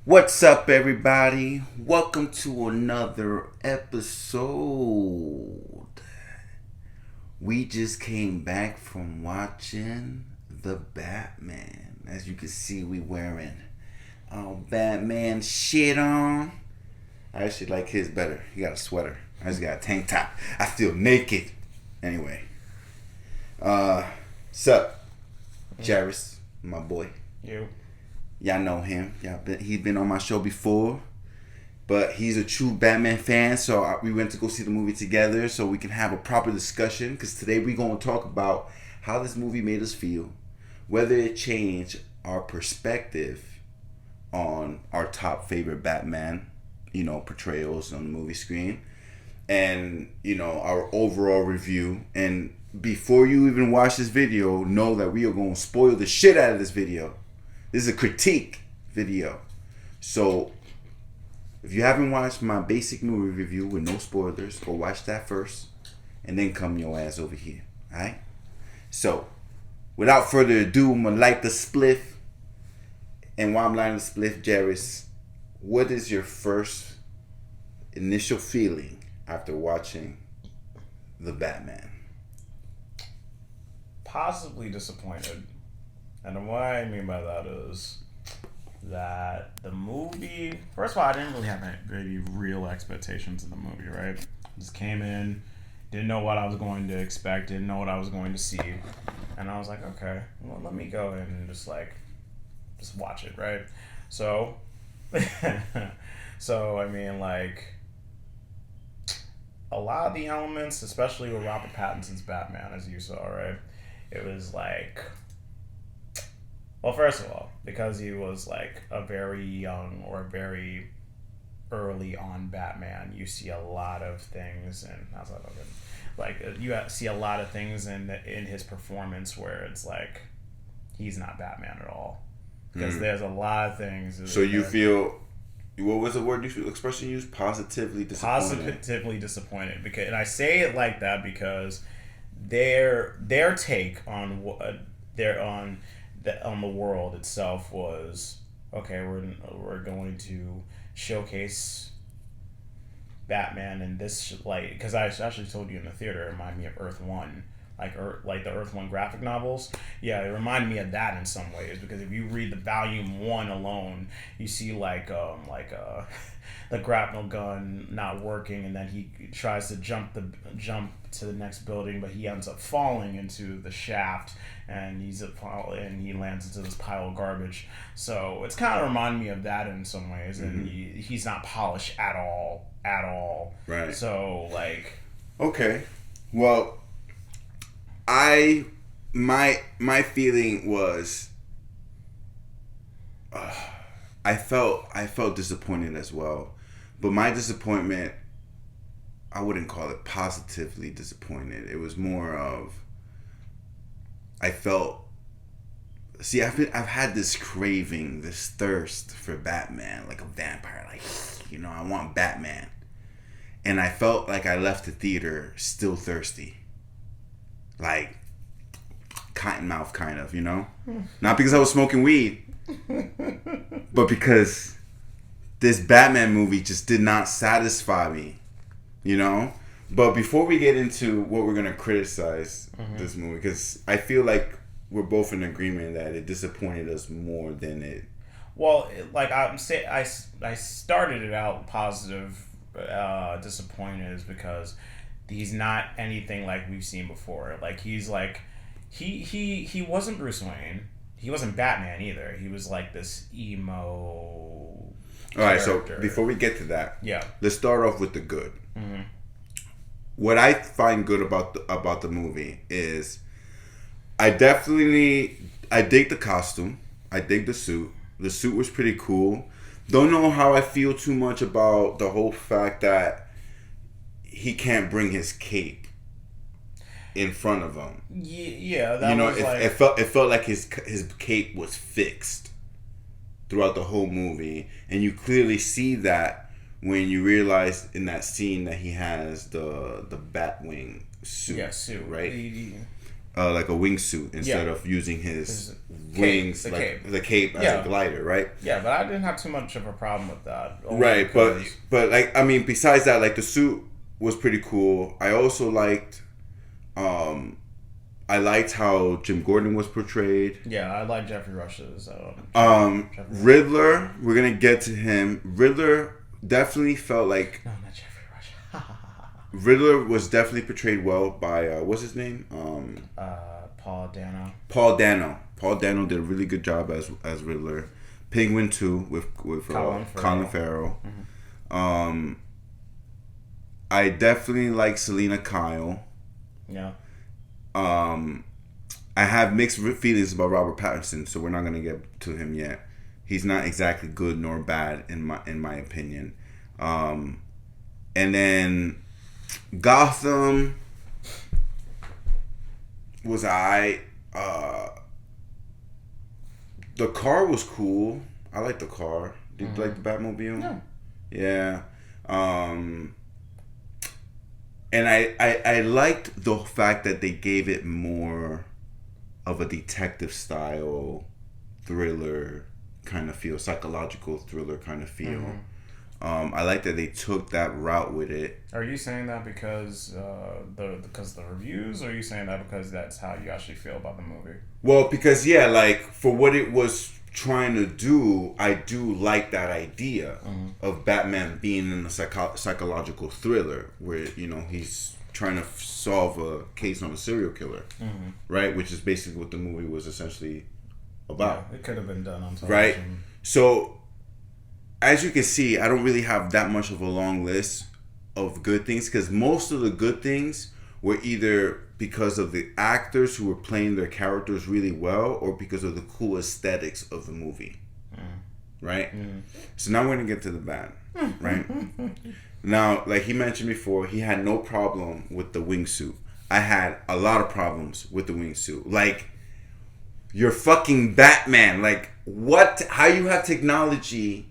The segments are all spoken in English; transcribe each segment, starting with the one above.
What's up, everybody? Welcome to another episode. We just came back from watching The Batman. As you can see, we wearing Batman shit on. I actually like his better. He got a sweater. I just got a tank top. I feel naked. Anyway. Sup, Jarvis, my boy. You. Y'all know him. He's been on my show before, but he's a true Batman fan. So we went to go see the movie together, so we can have a proper discussion. Because today we're gonna talk about how this movie made us feel, whether it changed our perspective on our top favorite Batman, portrayals on the movie screen, and our overall review. And before you even watch this video, know that we are gonna spoil the shit out of this video. This is a critique video. So, if you haven't watched my basic movie review with no spoilers, go watch that first. And then come your ass over here. Alright? So, without further ado, I'm going to light the spliff. And while I'm lighting the spliff, Jarvis, what is your first initial feeling after watching The Batman? Possibly disappointed. And what I mean by that is that the movie, first of all, I didn't really have any real expectations in the movie, right? Just came in, didn't know what I was going to expect, didn't know what I was going to see. And I was like, okay, well, let me go and just watch it, right? So, I mean, a lot of the elements, especially with Robert Pattinson's Batman, as you saw, right? It was well, first of all, because he was a very young or very early on Batman, you see a lot of things, and you see a lot of things in his performance where it's he's not Batman at all, because there's a lot of things. So you feel, what was the word expression you used? Positively disappointed. Positively disappointed, and I say it like that because their take on what they're on the world itself was, okay, we're going to showcase Batman in this because I actually told you in the theater, it reminded me of Earth One, the Earth One graphic novels. Yeah, it reminded me of that in some ways, because if you read the volume 1 alone, you see the grapnel gun not working, and then he tries to jump to the next building, but he ends up falling into the shaft, and he lands into this pile of garbage. So it's kind of reminded me of that in some ways, and he's not polished at all. Right. So okay, well, my feeling was, I felt disappointed as well, but my disappointment, I wouldn't call it positively disappointed. It was more of, I've had this craving, this thirst for Batman, like a vampire. I want Batman, and I felt like I left the theater still thirsty, cotton mouth kind of, not because I was smoking weed, but because this Batman movie just did not satisfy me, But before we get into what we're gonna criticize this movie, because I feel like we're both in agreement that it disappointed us more than it. Well, I started it out positive, disappointed is because he's not anything like we've seen before. He's he wasn't Bruce Wayne. He wasn't Batman either. He was this emo. All right, so before we get to that, yeah, let's start off with the good. What I find good about the movie is, I dig the costume. I dig the suit. The suit was pretty cool. Don't know how I feel too much about the whole fact that he can't bring his cape in front of him. Yeah, that it felt like his cape was fixed throughout the whole movie, and you clearly see that when you realize in that scene that he has the Batwing suit. Yeah, suit. Right. like a wingsuit instead of using his wings, the cape as a glider, right? Yeah, but I didn't have too much of a problem with that. Right, but like, I mean, besides that, like, the suit was pretty cool. I also liked, I liked how Jim Gordon was portrayed. Yeah, I like Jeffrey Rush's. Riddler, we're gonna get to him. Riddler definitely felt like... No, not Jeffrey Rush. Riddler was definitely portrayed well by, what's his name? Paul Dano. Paul Dano did a really good job as Riddler. Penguin 2 with Colin Farrell. Mm-hmm. I definitely like Selena Kyle. Yeah. I have mixed feelings about Robert Pattinson, so we're not gonna get to him yet. He's not exactly good nor bad in my opinion. And then Gotham was the car was cool. I like the car. Did you like the Batmobile? Yeah. And I liked the fact that they gave it more of a detective style thriller kind of feel, psychological thriller kind of feel. I like that they took that route with it. Are you saying that because the reviews, or are you saying that because that's how you actually feel about the movie? Well, because like, for what it was trying to do, I do like that idea of Batman being in a psychological thriller where, you know, he's trying to solve a case on a serial killer, right? Which is basically what the movie was essentially about. Yeah, it could have been done on television. Right? So, as you can see, I don't really have that much of a long list of good things, because most of the good things were either because of the actors who were playing their characters really well, or because of the cool aesthetics of the movie. Right? So now we're going to get to the bad. Right? Now, like he mentioned before, he had no problem with the wingsuit. I had a lot of problems with the wingsuit. Like, you're fucking Batman. Like, what? How you have technology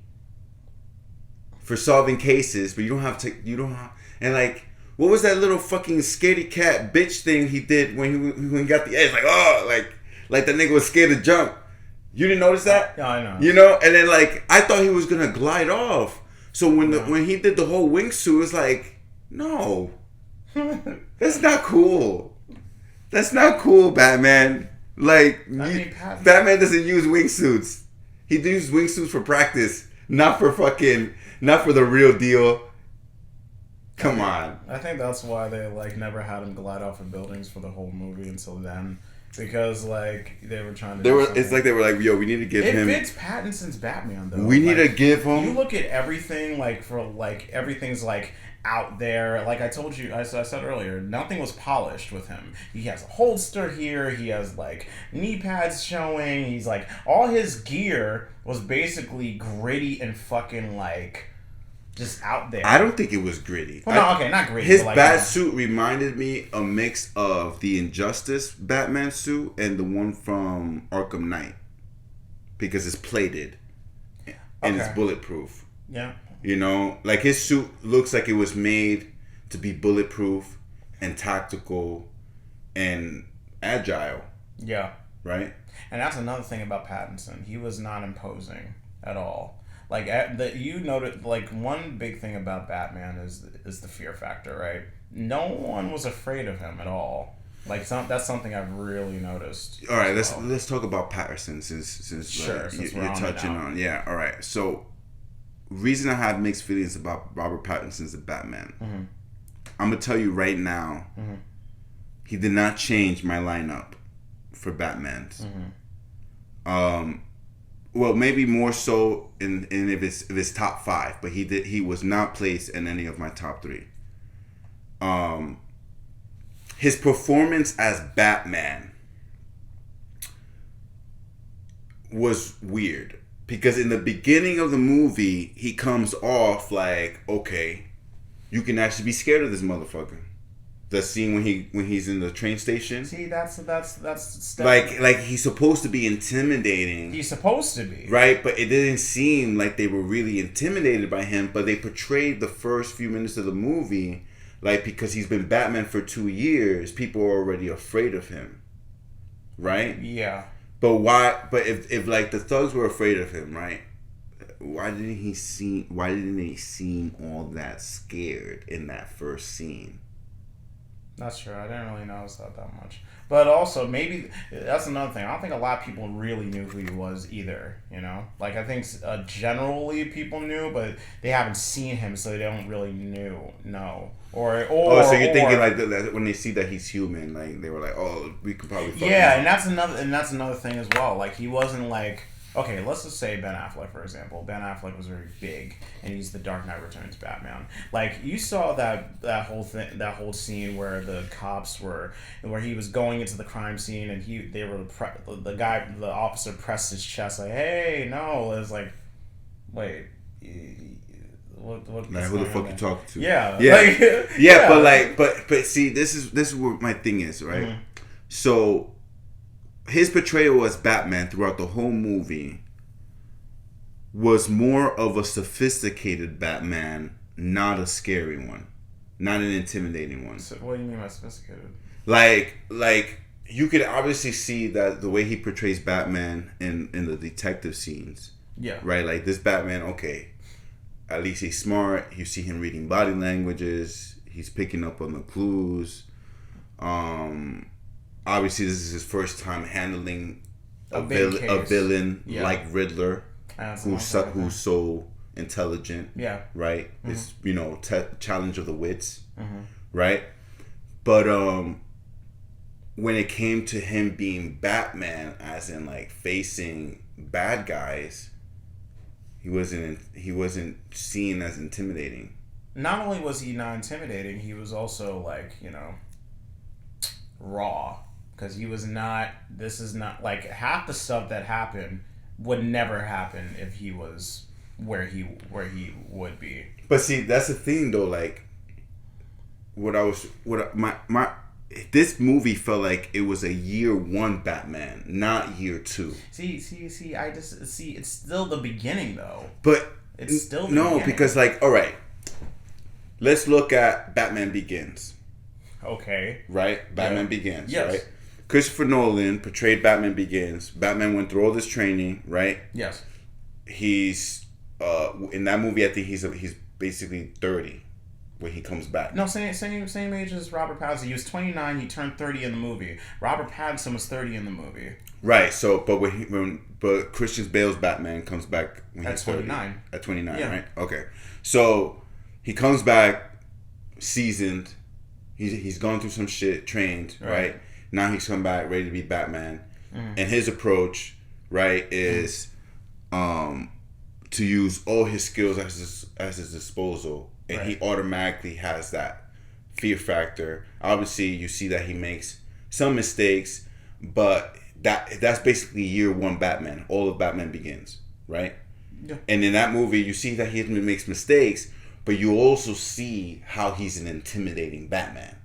for solving cases, but you don't have and like, what was that little fucking scaredy cat bitch thing he did when he got the edge? Like, oh, like the nigga was scared to jump. You didn't notice that? Yeah, I know. You know, and then like, I thought he was gonna glide off. So when he did the whole wingsuit, it was like, no, that's not cool. That's not cool, Batman. Like, Batman doesn't use wingsuits. He uses wingsuits for practice, not for the real deal. Come on. I think that's why they like never had him glide off of buildings for the whole movie until then, because like they were trying to. It's like they were like, yo, we need to give him. It fits Pattinson's Batman though. We need to give him. You look at everything everything's like out there. Like I told you, I said earlier, nothing was polished with him. He has a holster here. He has like knee pads showing. He's like, all his gear was basically gritty and fucking like just out there. I don't think it was gritty. Well, no, okay, not gritty. His bat suit reminded me a mix of the Injustice Batman suit and the one from Arkham Knight, because it's plated and it's bulletproof. Yeah. You know, like his suit looks like it was made to be bulletproof and tactical and agile. Yeah. Right? And that's another thing about Pattinson. He was not imposing at all. Like, you noted, like, one big thing about Batman is the fear factor, right? No one was afraid of him at all. Like, that's something I've really noticed. All right, let's talk about Pattinson since you're touching on. Yeah, all right. So, reason I have mixed feelings about Robert Pattinson's Batman. I'm gonna tell you right now, he did not change my lineup for Batman's. Well, maybe more so in if it's top 5, but he was not placed in any of my top 3. His performance as Batman was weird, because in the beginning of the movie he comes off like, okay, you can actually be scared of this motherfucker. The scene when he's in the train station. See, that's like he's supposed to be intimidating. He's supposed to be, right, but it didn't seem like they were really intimidated by him. But they portrayed the first few minutes of the movie like, because he's been Batman for 2 years, people are already afraid of him. right? Yeah. But why? But if like the thugs were afraid of him, right? Why didn't he seem all that scared in that first scene? That's true. I didn't really notice that much. But also, maybe that's another thing. I don't think a lot of people really knew who he was either. You know, like I think generally people knew, but they haven't seen him, so they don't really know. Or so you're thinking like that when they see that he's human, like they were like, oh, we could probably fuck him up. and that's another thing as well. Like he wasn't like. Okay, let's just say Ben Affleck, for example. Ben Affleck was very big, and he's the Dark Knight Returns Batman. Like you saw that whole scene where the cops were, where he was going into the crime scene, and the officer pressed his chest like, "Hey, no!" It was like, wait, what? Like who the fuck you talking to? Yeah, like, yeah, but see, this is what my thing is, right? Mm-hmm. So. His portrayal as Batman throughout the whole movie was more of a sophisticated Batman, not a scary one, not an intimidating one. So what do you mean by sophisticated? Like you could obviously see that the way he portrays Batman in the detective scenes. Yeah. Right. Like this Batman, okay, at least he's smart. You see him reading body languages. He's picking up on the clues. Obviously, this is his first time handling a villain like Riddler, who's so intelligent. Yeah. Right? Mm-hmm. It's, challenge of the wits. Mm-hmm. Right? But when it came to him being Batman, as in like facing bad guys, he wasn't seen as intimidating. Not only was he not intimidating, he was also like, raw. Because he was not. This is not like half the stuff that happened would never happen if he was where he would be. But see, that's the thing though. Like, this movie felt like it was a year one Batman, not year two. See. I just see. It's still the beginning though. But it's still the beginning. Because like, all right, let's look at Batman Begins. Okay. Right, Batman Begins. Yes. Right. Christopher Nolan portrayed Batman Begins. Batman went through all this training, right? Yes. He's in that movie. I think he's basically 30 when he comes back. No, same age as Robert Pattinson. He was 29. He turned 30 in the movie. Robert Pattinson was 30 in the movie. Right. So, but Christian Bale's Batman comes back when at he's 29. 30. At 29, right? Okay. So he comes back seasoned. He's gone through some shit, trained, right? Now he's come back ready to be Batman. Mm. And his approach, right, is to use all his skills at his disposal. And he automatically has that fear factor. Obviously, you see that he makes some mistakes, but that's basically year one Batman. All of Batman Begins, right? Yeah. And in that movie, you see that he makes mistakes, but you also see how he's an intimidating Batman.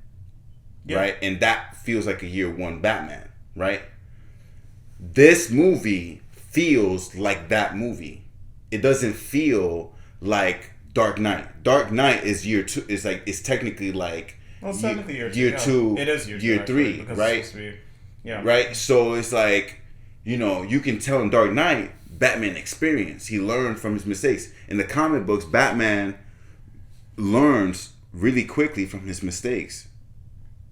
Yeah. Right? And that feels like a year one Batman, right? This movie feels like that movie. It doesn't feel like Dark Knight. Dark Knight is year two. It's technically like technically year two. It is year three, right? Yeah. Right? So it's like, you can tell in Dark Knight, Batman experience. He learned from his mistakes. In the comic books, Batman learns really quickly from his mistakes.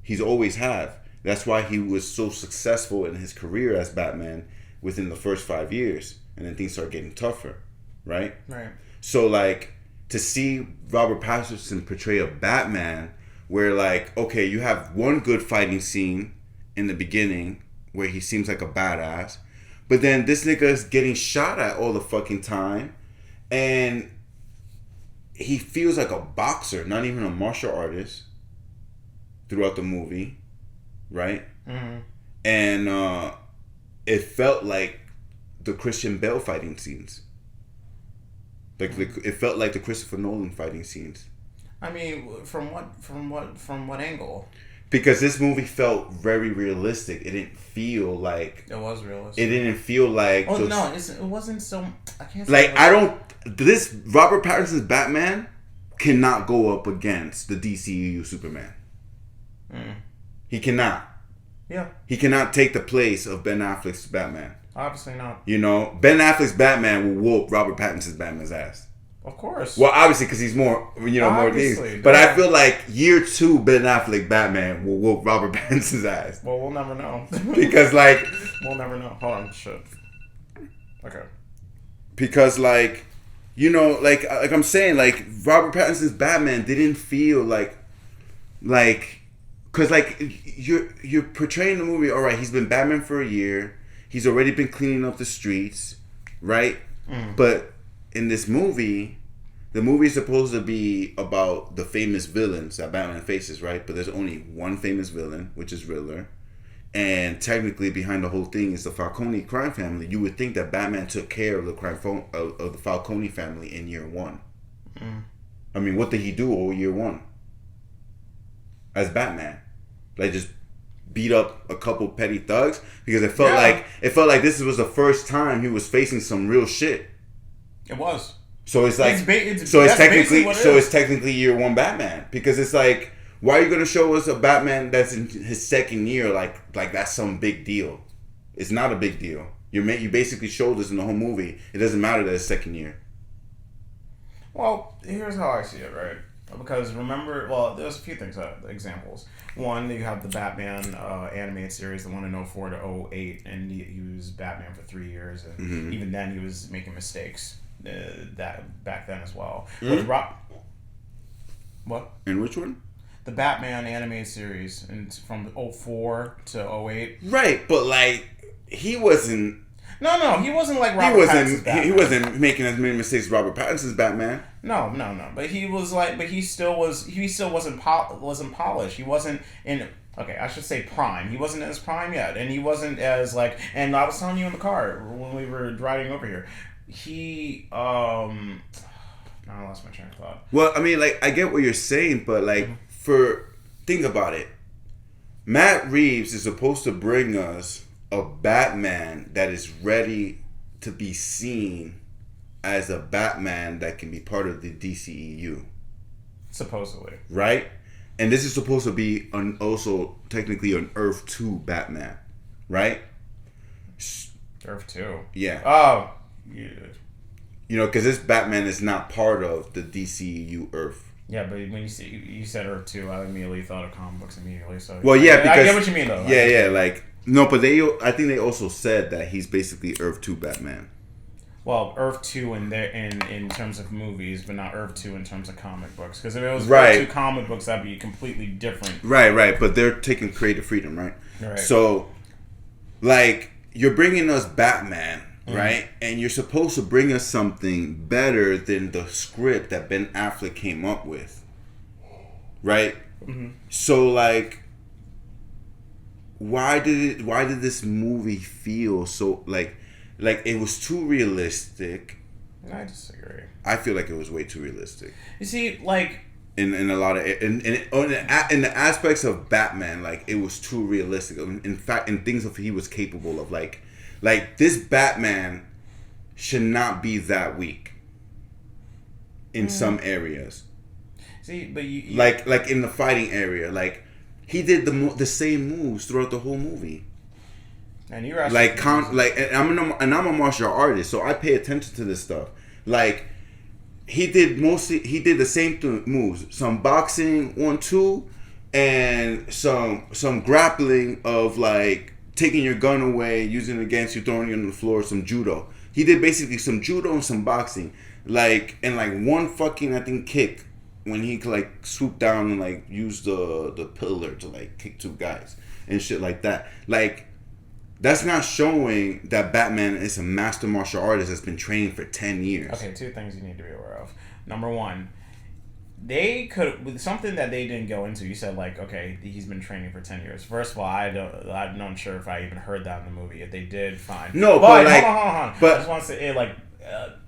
He's always have. That's why he was so successful in his career as Batman within the first 5 years. And then things start getting tougher. Right? Right. So, like, to see Robert Pattinson portray a Batman where, like, okay, you have one good fighting scene in the beginning where he seems like a badass. But then this nigga is getting shot at all the fucking time. And he feels like a boxer, not even a martial artist. Throughout the movie, right? Mm-hmm. And it felt like the Christian Bale fighting scenes. Like it felt like the Christopher Nolan fighting scenes. I mean, from what angle? Because this movie felt very realistic. It didn't feel like it was realistic. It didn't feel like. Oh no, it wasn't so. I can't say like I don't. This Robert Pattinson's Batman cannot go up against the DCEU Superman. Mm. He cannot. Yeah. He cannot take the place of Ben Affleck's Batman. Obviously not. You know, Ben Affleck's Batman will whoop Robert Pattinson's Batman's ass. Of course. Well, obviously, because he's more, more things. But I feel like year 2 Ben Affleck Batman will whoop Robert Pattinson's ass. Well, we'll never know. Because, like... We'll never know. Hold on, shit. Okay. Because, like, like I'm saying, like, Robert Pattinson's Batman didn't feel like... Because, like, you're portraying the movie, all right, he's been Batman for a year. He's already been cleaning up the streets, right? But... in this movie, the movie is supposed to be about the famous villains that Batman faces, right? But there's only one famous villain, which is Riddler. And technically, behind the whole thing is the Falcone crime family. You would think that Batman took care of the Falcone family in year 1. I mean, what did he do all year 1 as Batman? Like, just beat up a couple petty thugs? Because it felt like this was the first time he was facing some real shit. It was. So it's like it's technically year 1 Batman, because it's like, why are you gonna show us a Batman that's in his second year like that's some big deal? It's not a big deal. You basically showed us in the whole movie. It doesn't matter that it's second year. Well, here's how I see it, right? Because remember, there's a few things, examples. One, you have the Batman animated series, the one in 04 to 08, and he was Batman for 3 years, and even then he was making mistakes. That back then as well. With what? And which one? The Batman animated series, and from 04 to 08. Right, but like he wasn't. No, he wasn't like Robert Pattinson's Batman. He wasn't making as many mistakes as Robert Pattinson's Batman. No. But he was like, he still wasn't polished. He wasn't in. Okay, I should say prime. He wasn't in his prime yet, and he wasn't as like. And I was telling you in the car when we were driving over here. Now I lost my train of thought. Well, I mean, like, I get what you're saying, but like, think about it. Matt Reeves is supposed to bring us a Batman that is ready to be seen as a Batman that can be part of the DCEU. Supposedly. Right? And this is supposed to be also technically an Earth 2 Batman. Right? Earth 2? Yeah. Oh, yeah. Because this Batman is not part of the DCEU Earth. Yeah, but when you said Earth 2, I immediately thought of comic books immediately. So well, yeah, because I get what you mean though. Yeah, like no, but I think they also said that he's basically Earth 2 Batman. Well, Earth 2 in terms of movies, but not Earth 2 in terms of comic books. Because if it was Earth 2 comic books, that'd be completely different. Right. But they're taking creative freedom, right? Right. So, like, you're bringing us Batman. Right? And you're supposed to bring us something better than the script that Ben Affleck came up with. Right? So, like, why did this movie feel so like it was too realistic? I disagree. I feel like it was way too realistic. You see, like, in a lot of in the aspects of Batman, like, it was too realistic. In fact, in things that he was capable of, like this Batman should not be that weak in some areas. See, but you like in the fighting area, like he did the same moves throughout the whole movie. And you're actually and I'm a martial artist, so I pay attention to this stuff. Like he did the same moves, some boxing 1-2, and some grappling of like taking your gun away, using it against you, throwing you on the floor, some judo. He did basically some judo and some boxing. Like, and like one fucking, I think, kick when he like swooped down and like used the pillar to like kick 2 guys and shit like that. Like, that's not showing that Batman is a master martial artist that's been training for 10 years. Okay, 2 things you need to be aware of. Number 1, they could, with something that they didn't go into. You said like, okay, he's been training for 10 years. First of all, I'm not sure if I even heard that in the movie. If they did, fine. No, but like, hold on. But I just want to say, like,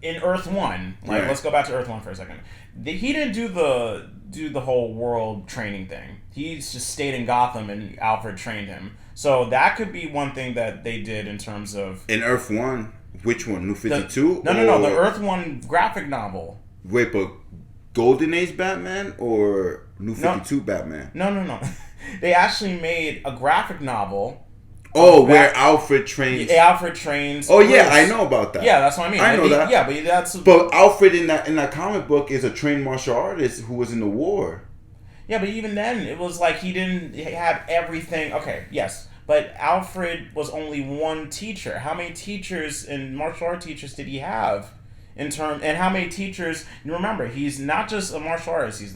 in Earth 1, like, right. Let's go back to Earth 1 for a second. He didn't do the whole world training thing. He just stayed in Gotham and Alfred trained him. So that could be one thing that they did in terms of in Earth 1. Which one? New 52? No. The Earth 1 graphic novel. Wait, but Golden Age Batman or New 52 Batman. No. They actually made a graphic novel. Oh, where Alfred trains. Alfred trains. Oh yeah, I know about that. Yeah, that's what I mean. I know that. Yeah, but that's. But Alfred in that comic book is a trained martial artist who was in the war. Yeah, but even then, it was like he didn't have everything. Okay, yes, but Alfred was only one teacher. How many teachers and martial art teachers did he have? And how many teachers? You remember, he's not just a martial artist. He's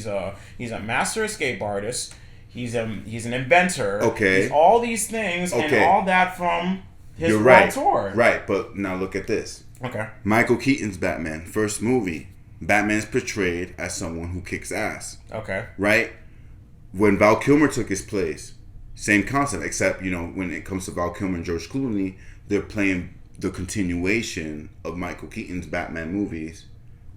a master escape artist. He's an inventor. Okay. He's all these things and all that from his world tour. Right, but now look at this. Okay. Michael Keaton's Batman, first movie. Batman's portrayed as someone who kicks ass. Okay. Right? When Val Kilmer took his place, same concept, except, when it comes to Val Kilmer and George Clooney, they're playing the continuation of Michael Keaton's Batman movies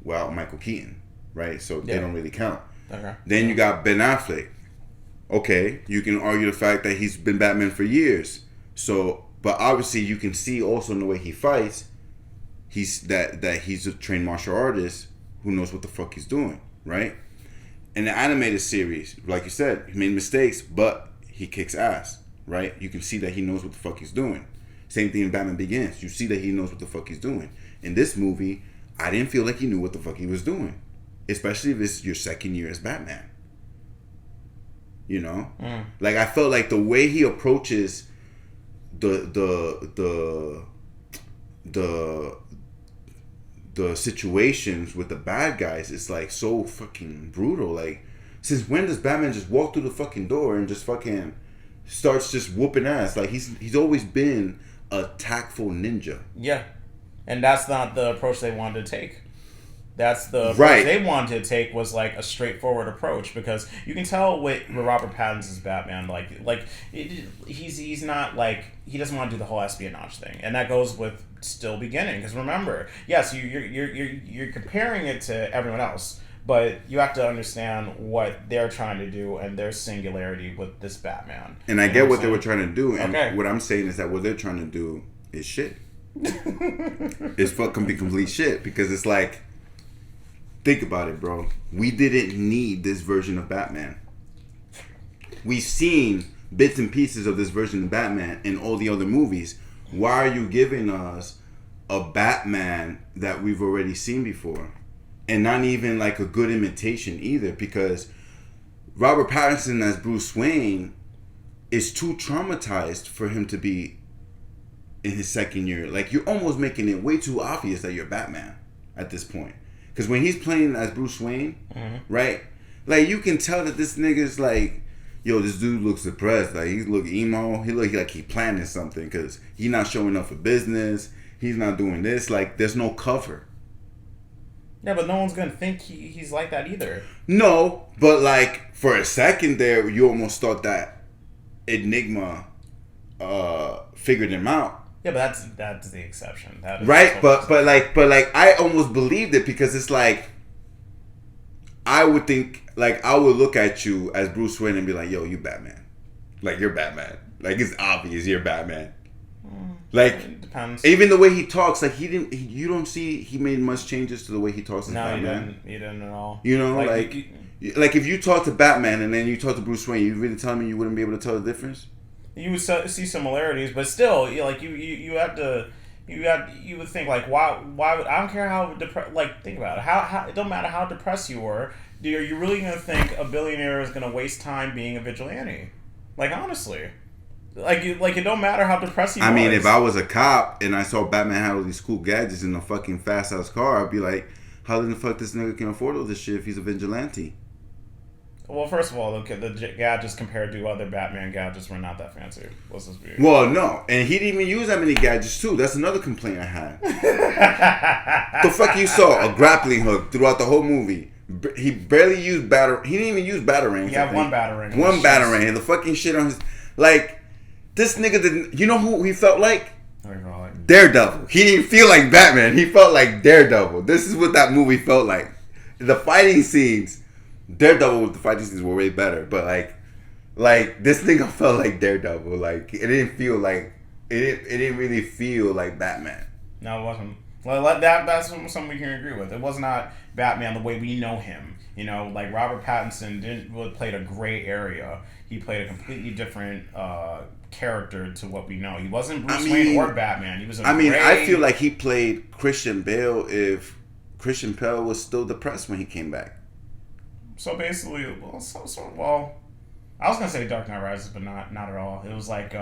without Michael Keaton, right? So they don't really count. Okay. Then you got Ben Affleck. Okay, you can argue the fact that he's been Batman for years. So, but obviously you can see also in the way he fights, he's a trained martial artist who knows what the fuck he's doing, right? In the animated series, like you said, he made mistakes, but he kicks ass, right? You can see that he knows what the fuck he's doing. Same thing in Batman Begins. You see that he knows what the fuck he's doing. In this movie, I didn't feel like he knew what the fuck he was doing, especially if it's your second year as Batman. Like I felt like the way he approaches the situations with the bad guys is like so fucking brutal. Like, since when does Batman just walk through the fucking door and just fucking starts just whooping ass? Like he's always been a tactful ninja. Yeah, and that's not the approach they wanted to take. That's the approach they wanted to take, was like a straightforward approach, because you can tell with Robert Pattinson's Batman, he's not like, he doesn't want to do the whole espionage thing, and that goes with still beginning. Because remember, yes, you're comparing it to everyone else, but you have to understand what they're trying to do and their singularity with this Batman. And I get what they were trying to do, and what I'm saying is that what they're trying to do is shit. It's fucking complete shit, because it's like, think about it, bro. We didn't need this version of Batman. We've seen bits and pieces of this version of Batman in all the other movies. Why are you giving us a Batman that we've already seen before? And not even like a good imitation either, because Robert Pattinson as Bruce Wayne is too traumatized for him to be in his second year. Like, you're almost making it way too obvious that you're Batman at this point. Because when he's playing as Bruce Wayne, right? Like, you can tell that this nigga's like, yo, this dude looks depressed. Like, he look emo. He look like he planning something, because he's not showing up for business. He's not doing this. Like, there's no cover. Yeah, but no one's going to think he's like that either. No, but like, for a second there, you almost thought that Enigma figured him out. Yeah, but that's the exception. That is right, but like I almost believed it, because it's like, I would think, like, I would look at you as Bruce Wayne and be like, yo, you Batman. Like, you're Batman. Like, it's obvious you're Batman. Like, it depends. Even the way he talks, like, you don't see he made much changes to the way he talks as Batman. No, he didn't at all. You know, like if you talk to Batman and then you talk to Bruce Wayne, you really telling me you wouldn't be able to tell the difference? You would see similarities, but still, you have to. You would think, like, why would, I don't care how think about it. How it don't matter how depressed you were. Are you really gonna think a billionaire is gonna waste time being a vigilante? Like, honestly, it don't matter how depressed you. I mean, if I was a cop and I saw Batman had all these cool gadgets in a fucking fast ass car, I'd be like, how the fuck this nigga can afford all this shit if he's a vigilante? Well, first of all, the gadgets compared to other Batman gadgets were not that fancy. Let's just be... Well, no. And he didn't even use that many gadgets, too. That's another complaint I had. The fuck you saw? A grappling hook throughout the whole movie. He barely used He didn't even use batarangs. He had one batarang. One batarang. And the fucking shit on his... Like, this nigga didn't... You know who he felt like? Daredevil. He didn't feel like Batman. He felt like Daredevil. This is what that movie felt like. The fighting scenes... Daredevil with the fighting scenes were way better, but like this nigga felt like Daredevil. Like, it didn't feel like it didn't really feel like Batman. No, it wasn't. Well, that's something we can agree with. It was not Batman the way we know him. You know, like Robert Pattinson didn't really played a gray area. He played a completely different character to what we know. He wasn't Bruce Wayne or Batman. He was a I feel like he played Christian Bale if Christian Bale was still depressed when he came back. So basically, well, I was gonna say Dark Knight Rises, but not at all. It was like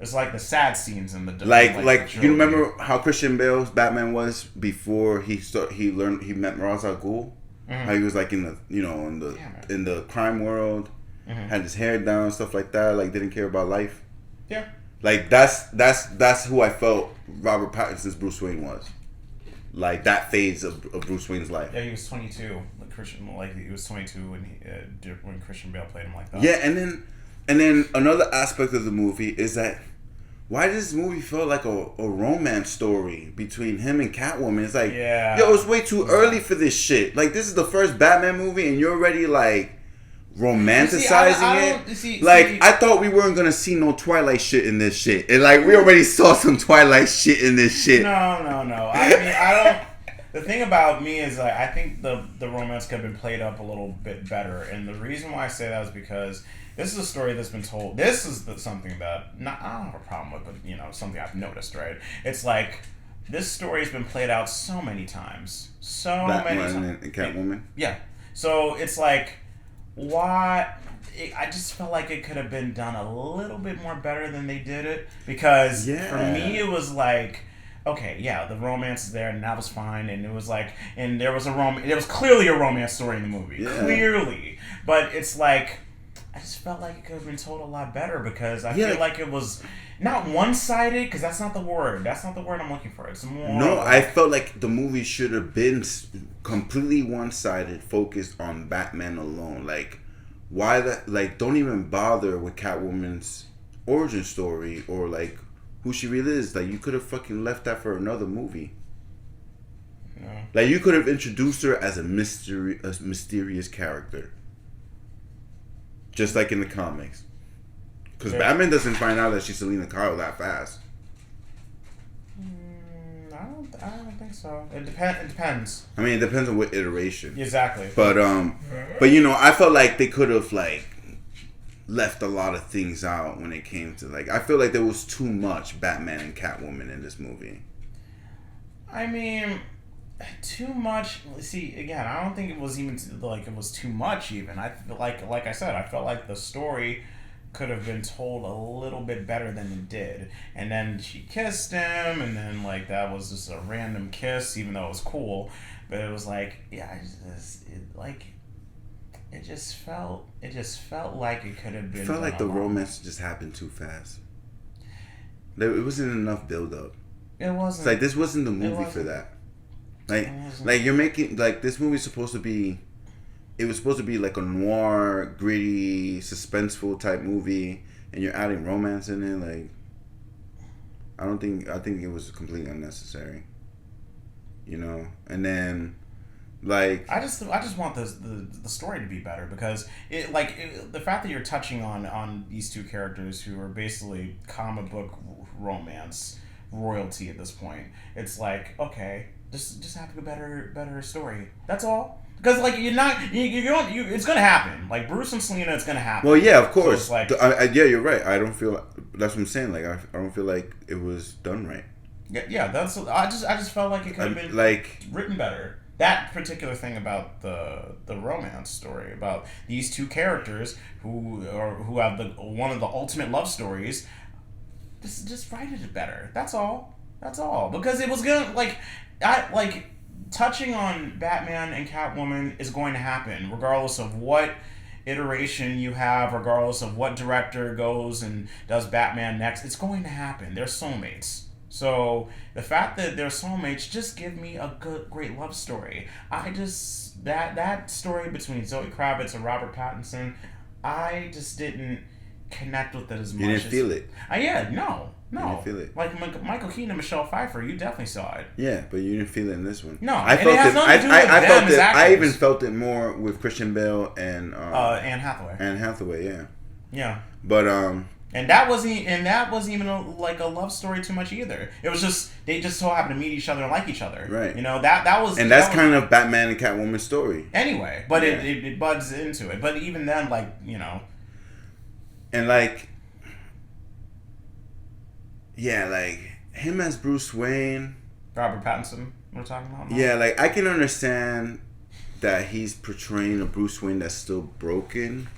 it's like the sad scenes in the like you remember how Christian Bale's Batman was before he met Ra's al Ghul. Mm-hmm. How he was like in the in the crime world, had his hair down, stuff like that. Like didn't care about life. Yeah. Like that's who I felt Robert Pattinson's Bruce Wayne was. Like that phase of Bruce Wayne's life. Yeah, he was 22. He was 22 when Christian Bale played him like that. Yeah, and then another aspect of the movie is that why does this movie feel like a romance story between him and Catwoman? It's like, yo, it's way too early for this shit. Like, this is the first Batman movie, and you're already like romanticizing it. I thought we weren't gonna see no Twilight shit in this shit, and like we already saw some Twilight shit in this shit. No. I mean, I don't. The thing about me is like I think the romance could have been played up a little bit better, and the reason why I say that is because this is a story that's been told. This is something that I don't have a problem with, but something I've noticed. Right? It's like this story has been played out so many times, many times. And Catwoman. Yeah. So it's like. I just felt like it could have been done a little bit more better than they did it because for me it was like okay, yeah, the romance is there and that was fine and it was like and there was clearly a romance story in the movie, clearly, but it's like I just felt like it could have been told a lot better because I feel like it was not one-sided because that's not the word I'm looking for. It's more I felt like the movie should have been completely one-sided, focused on Batman alone. Like why that? Like don't even bother with Catwoman's origin story or like who she really is. Like you could have fucking left that for another movie. Yeah. Like you could have introduced her as a mysterious character. Just like in the comics. Because Batman doesn't find out that she's Selena Kyle that fast. I don't think so. It depends. I mean, it depends on what iteration. Exactly. But I felt like they could have like left a lot of things out when it came to like I feel like there was too much Batman and Catwoman in this movie. I mean, too much. See, again, I don't think it was even like it was too much. Even I like I said, I felt like the story could have been told a little bit better than it did. And then she kissed him, and then like that was just a random kiss, even though it was cool. But it was like, yeah, it just felt like it could have been. It felt like the romance just happened too fast. It wasn't enough build up. It wasn't. It's like this wasn't the movie for that. Like you're making like this movie's supposed to be. It was supposed to be like a noir, gritty, suspenseful type movie, and you're adding romance in it. Like, I think it was completely unnecessary. And then, like, I just want the story to be better because the fact that you're touching on these two characters who are basically comic book romance royalty at this point. It's like okay, just have a better story. That's all. Because like it's gonna happen. Like Bruce and Selena, it's gonna happen. Well, yeah, of course. So like, you're right. I don't feel that's what I'm saying. Like I don't feel like it was done right. Yeah. That's I just felt like it could have been like written better. That particular thing about the romance story about these two characters who have one of the ultimate love stories. Just write it better. That's all. Because it was gonna touching on Batman and Catwoman is going to happen regardless of what iteration you have, regardless of what director goes and does Batman next. It's going to happen. They're soulmates. So the fact that they're soulmates, just give me a great love story. That story between Zoe Kravitz and Robert Pattinson, I just didn't connect with it as much. You didn't feel it? No. You didn't feel it. Like Michael Keaton and Michelle Pfeiffer, you definitely saw it. Yeah, but you didn't feel it in this one. No, I felt it. I even felt it more with Christian Bale and Anne Hathaway. Anne Hathaway, yeah. Yeah. But And that wasn't even like a love story too much either. It was just they just so happened to meet each other and like each other. Right. You know, that was and that's kind of Batman and Catwoman's story. Anyway, but it buds into it. But even then, like, you know, and like, yeah, like him as Bruce Wayne, Robert Pattinson, we're talking about now? Yeah, like I can understand that he's portraying a Bruce Wayne that's still broken.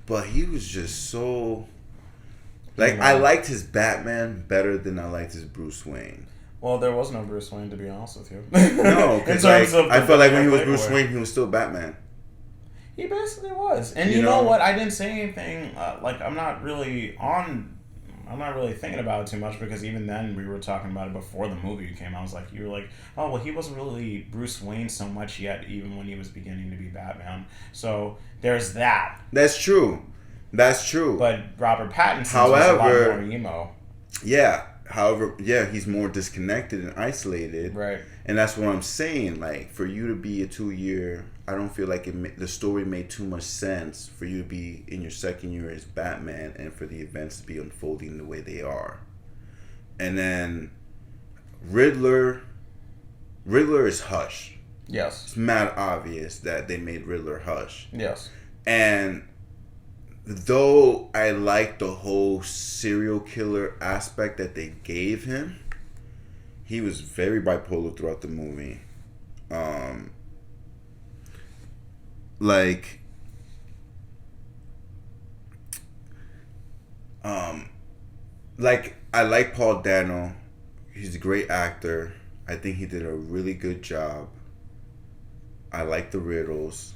But he was just so... Like, I liked his Batman better than I liked his Bruce Wayne. Well, there was no Bruce Wayne, to be honest with you. No, because like, I felt like when he was Bruce Wayne, he was still Batman. He basically was. And you know what? I didn't say anything. Like, I'm not really thinking about it too much, because even then we were talking about it before the movie came out. I was like, you were like, oh, well, he wasn't really Bruce Wayne so much yet, even when he was beginning to be Batman. So there's that. That's true. But Robert Pattinson was a lot more emo. Yeah. However, he's more disconnected and isolated. Right. And that's what I'm saying. Like, for you to be a 2-year, I don't feel like the story made too much sense for you to be in your second year as Batman and for the events to be unfolding the way they are. And then Riddler is Hush. Yes. It's mad obvious that they made Riddler Hush. Yes. And though I like the whole serial killer aspect that they gave him, he was very bipolar throughout the movie. Like I like Paul Dano. He's a great actor. I think he did a really good job. I like the riddles.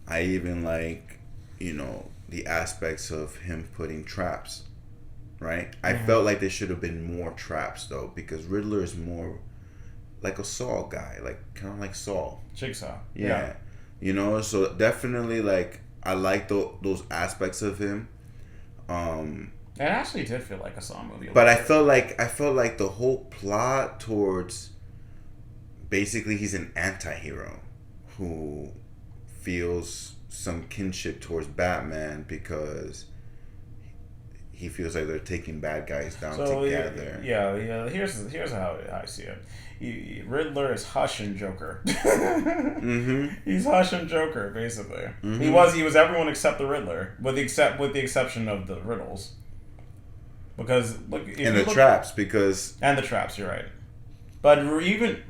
I even like, the aspects of him putting traps. Right? I felt like there should have been more traps though, because Riddler is more like a Saul guy, like kind of like Saul. Jigsaw. Yeah. So definitely like I like those aspects of him. It actually did feel like a Saw movie. But I felt like the whole plot towards basically he's an anti-hero who feels some kinship towards Batman because he feels like they're taking bad guys down together. Yeah. Here's how I see it. Riddler is Hush and Joker. He's Hush and Joker, basically. He was everyone except the Riddler, with the exception of the riddles. Because look, and the traps, you're right. But even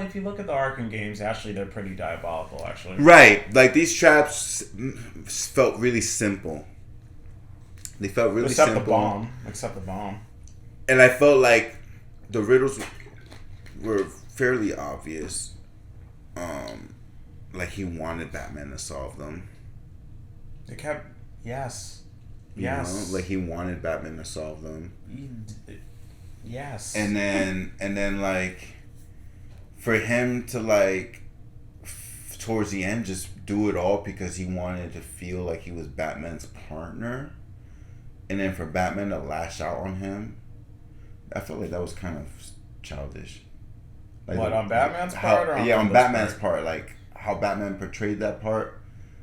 if you look at the Arkham games, actually they're pretty diabolical. Actually, right? Like these traps felt really simple. They felt really simple. Except the bomb. And I felt like the riddles were fairly obvious. Like he wanted Batman to solve them. They kept yes. Like he wanted Batman to solve them. Yes. And then like for him to like towards the end just do it all because he wanted to feel like he was Batman's partner. And then for Batman to lash out on him, I felt like that was kind of childish. Like on Batman's part? On Batman's part. Like, how Batman portrayed that part.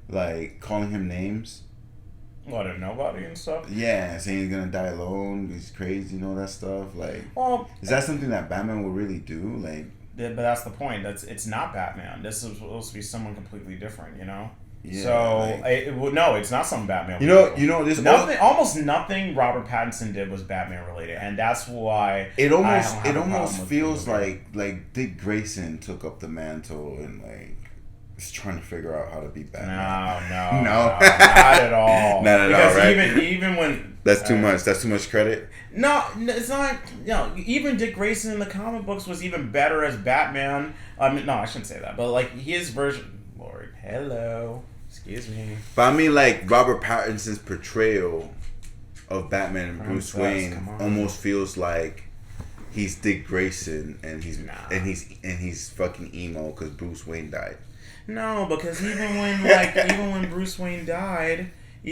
Like, calling him names. What, a nobody and stuff? Yeah, saying he's gonna die alone, he's crazy, that stuff. Like, is that something that Batman would really do? Like, yeah, but that's the point. It's not Batman. This is supposed to be someone completely different, Yeah, so it's not something Batman. Almost nothing Robert Pattinson did was Batman related, and that's why it almost feels like Dick Grayson took up the mantle and like is trying to figure out how to be Batman. No, not at all. Not at all, right? Even when that's too much. That's too much credit. No, it's not. Even Dick Grayson in the comic books was even better as Batman. No, I shouldn't say that, but like his version. Lord, hello. Excuse me. But I mean, like Robert Pattinson's portrayal of Batman and Bruce Wayne almost feels like he's Dick Grayson and he's fucking emo because Bruce Wayne died. No, because even when Bruce Wayne died, the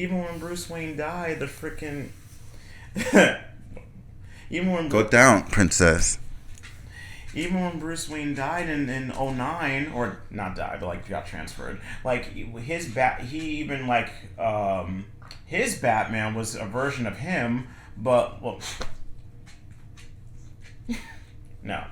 freaking go down, princess. even when Bruce Wayne died in '09, or not died, but like got transferred, like his Batman was a version of him, but well, no.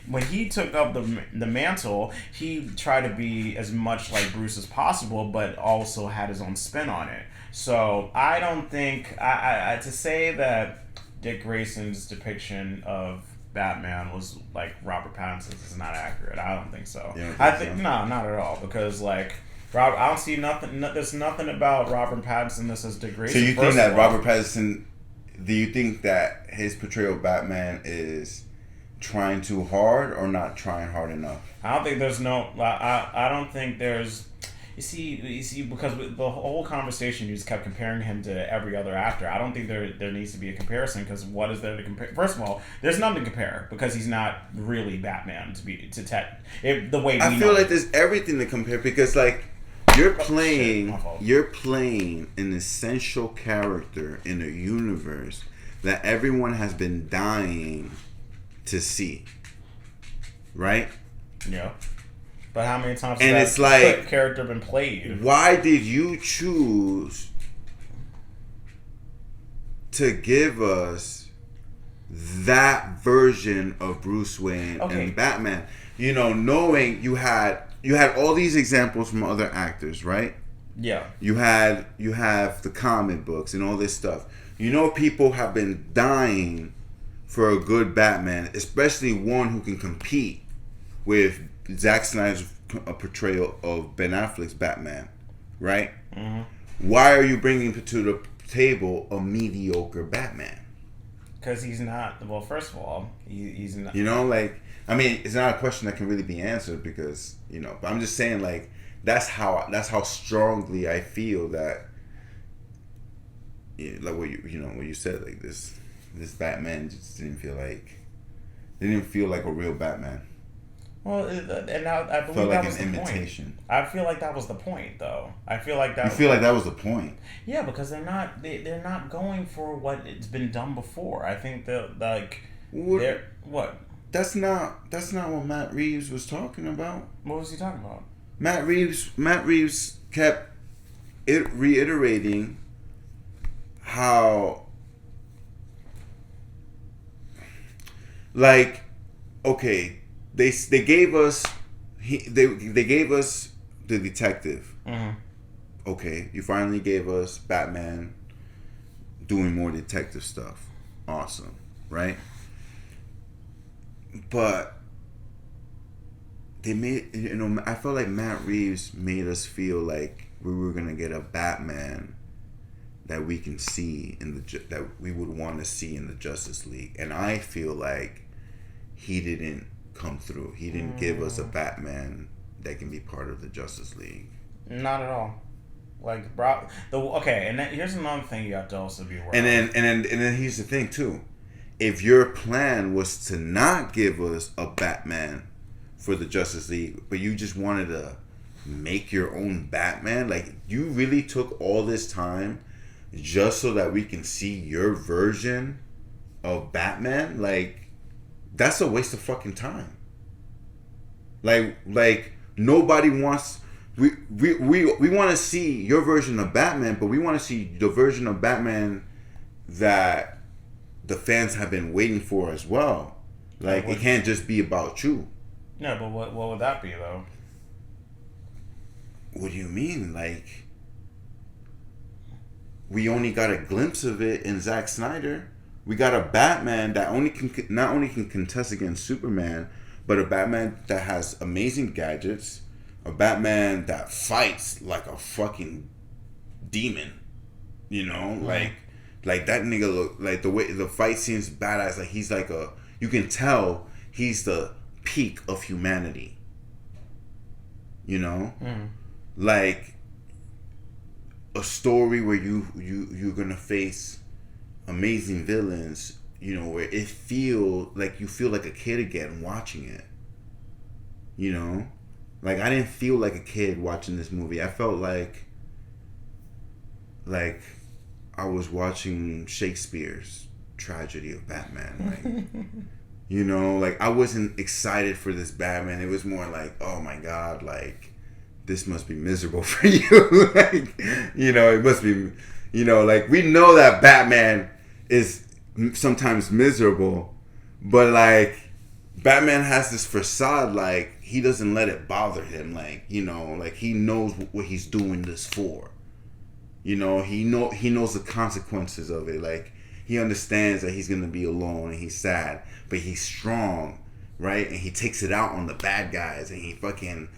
When he took up the mantle, he tried to be as much like Bruce as possible, but also had his own spin on it. So I don't think I to say that Dick Grayson's depiction of Batman was like Robert Pattinson's is not accurate. I don't think so. I think so? No, not at all. Because like I don't see nothing. There's nothing about Robert Pattinson that says Dick Grayson. So you think that Robert Pattinson? Do you think that his portrayal of Batman is trying too hard or not trying hard enough? I don't think there's no. I don't think there's. You see, because with the whole conversation, you just kept comparing him to every other actor. I don't think there needs to be a comparison, because what is there to compare? First of all, there's nothing to compare, because he's not really Batman the way we I feel like there's everything to compare, because like you're playing an essential character in a universe that everyone has been dying to see, right? Yeah. But how many times has that character been played? Why did you choose to give us that version of Bruce Wayne and Batman? You know, knowing you had all these examples from other actors, right? Yeah. You have the comic books and all this stuff. You know, people have been dying for a good Batman, especially one who can compete with Zack Snyder's portrayal of Ben Affleck's Batman, right? Mm-hmm. Why are you bringing to the table a mediocre Batman? Because he's not. Well, first of all, he's not. You know, like, I mean, it's not a question that can really be answered, because, you know, but I'm just saying, like, that's how strongly I feel that, you know, like what you said, like this Batman just didn't feel like a real Batman. Well, and I believe felt like that was an the imitation. Point. I feel like that was the point, though. I feel like that. You feel like that was the point? Yeah, because they're not going for what it's been done before. I think that like what? That's not what Matt Reeves was talking about. What was he talking about? Matt Reeves kept reiterating how, like, okay, they gave us they gave us the detective. Mm-hmm. Okay, you finally gave us Batman doing more detective stuff. Awesome, right? But they made, you know, I felt like Matt Reeves made us feel like we were gonna get a Batman that we can see that we would want to see in the Justice League, and I feel like he didn't come through. He didn't give us a Batman that can be part of the Justice League. Not at all. Like, bro, here's another thing you have to also be aware of. And then here's the thing too. If your plan was to not give us a Batman for the Justice League, but you just wanted to make your own Batman, like, you really took all this time just so that we can see your version of Batman, like, that's a waste of fucking time. Like nobody wants. We want to see your version of Batman, but we want to see the version of Batman that the fans have been waiting for as well. Like, it can't just be about you. No, but what would that be, though? What do you mean? Like, we only got a glimpse of it in Zack Snyder. We got a Batman that not only can contest against Superman, but a Batman that has amazing gadgets, a Batman that fights like a fucking demon. You know, Mm-hmm. like that nigga look, like the way the fight scenes badass. Like, he's like you can tell he's the peak of humanity. You know, like a story where you're gonna face amazing villains, you know, where you feel like a kid again watching it. You know, like, I didn't feel like a kid watching this movie. I felt like I was watching Shakespeare's tragedy of Batman. Like, You know, like I wasn't excited for this Batman. It was more like, oh my god, like this must be miserable for you. Like, you know, it must be, you know, like we know that Batman is sometimes miserable, but like Batman has this facade, like he doesn't let it bother him. Like, you know, like he knows what he's doing this for. You know, he knows the consequences of it. Like he understands that he's gonna be alone and he's sad, but he's strong, right? And he takes it out on the bad guys and he fucking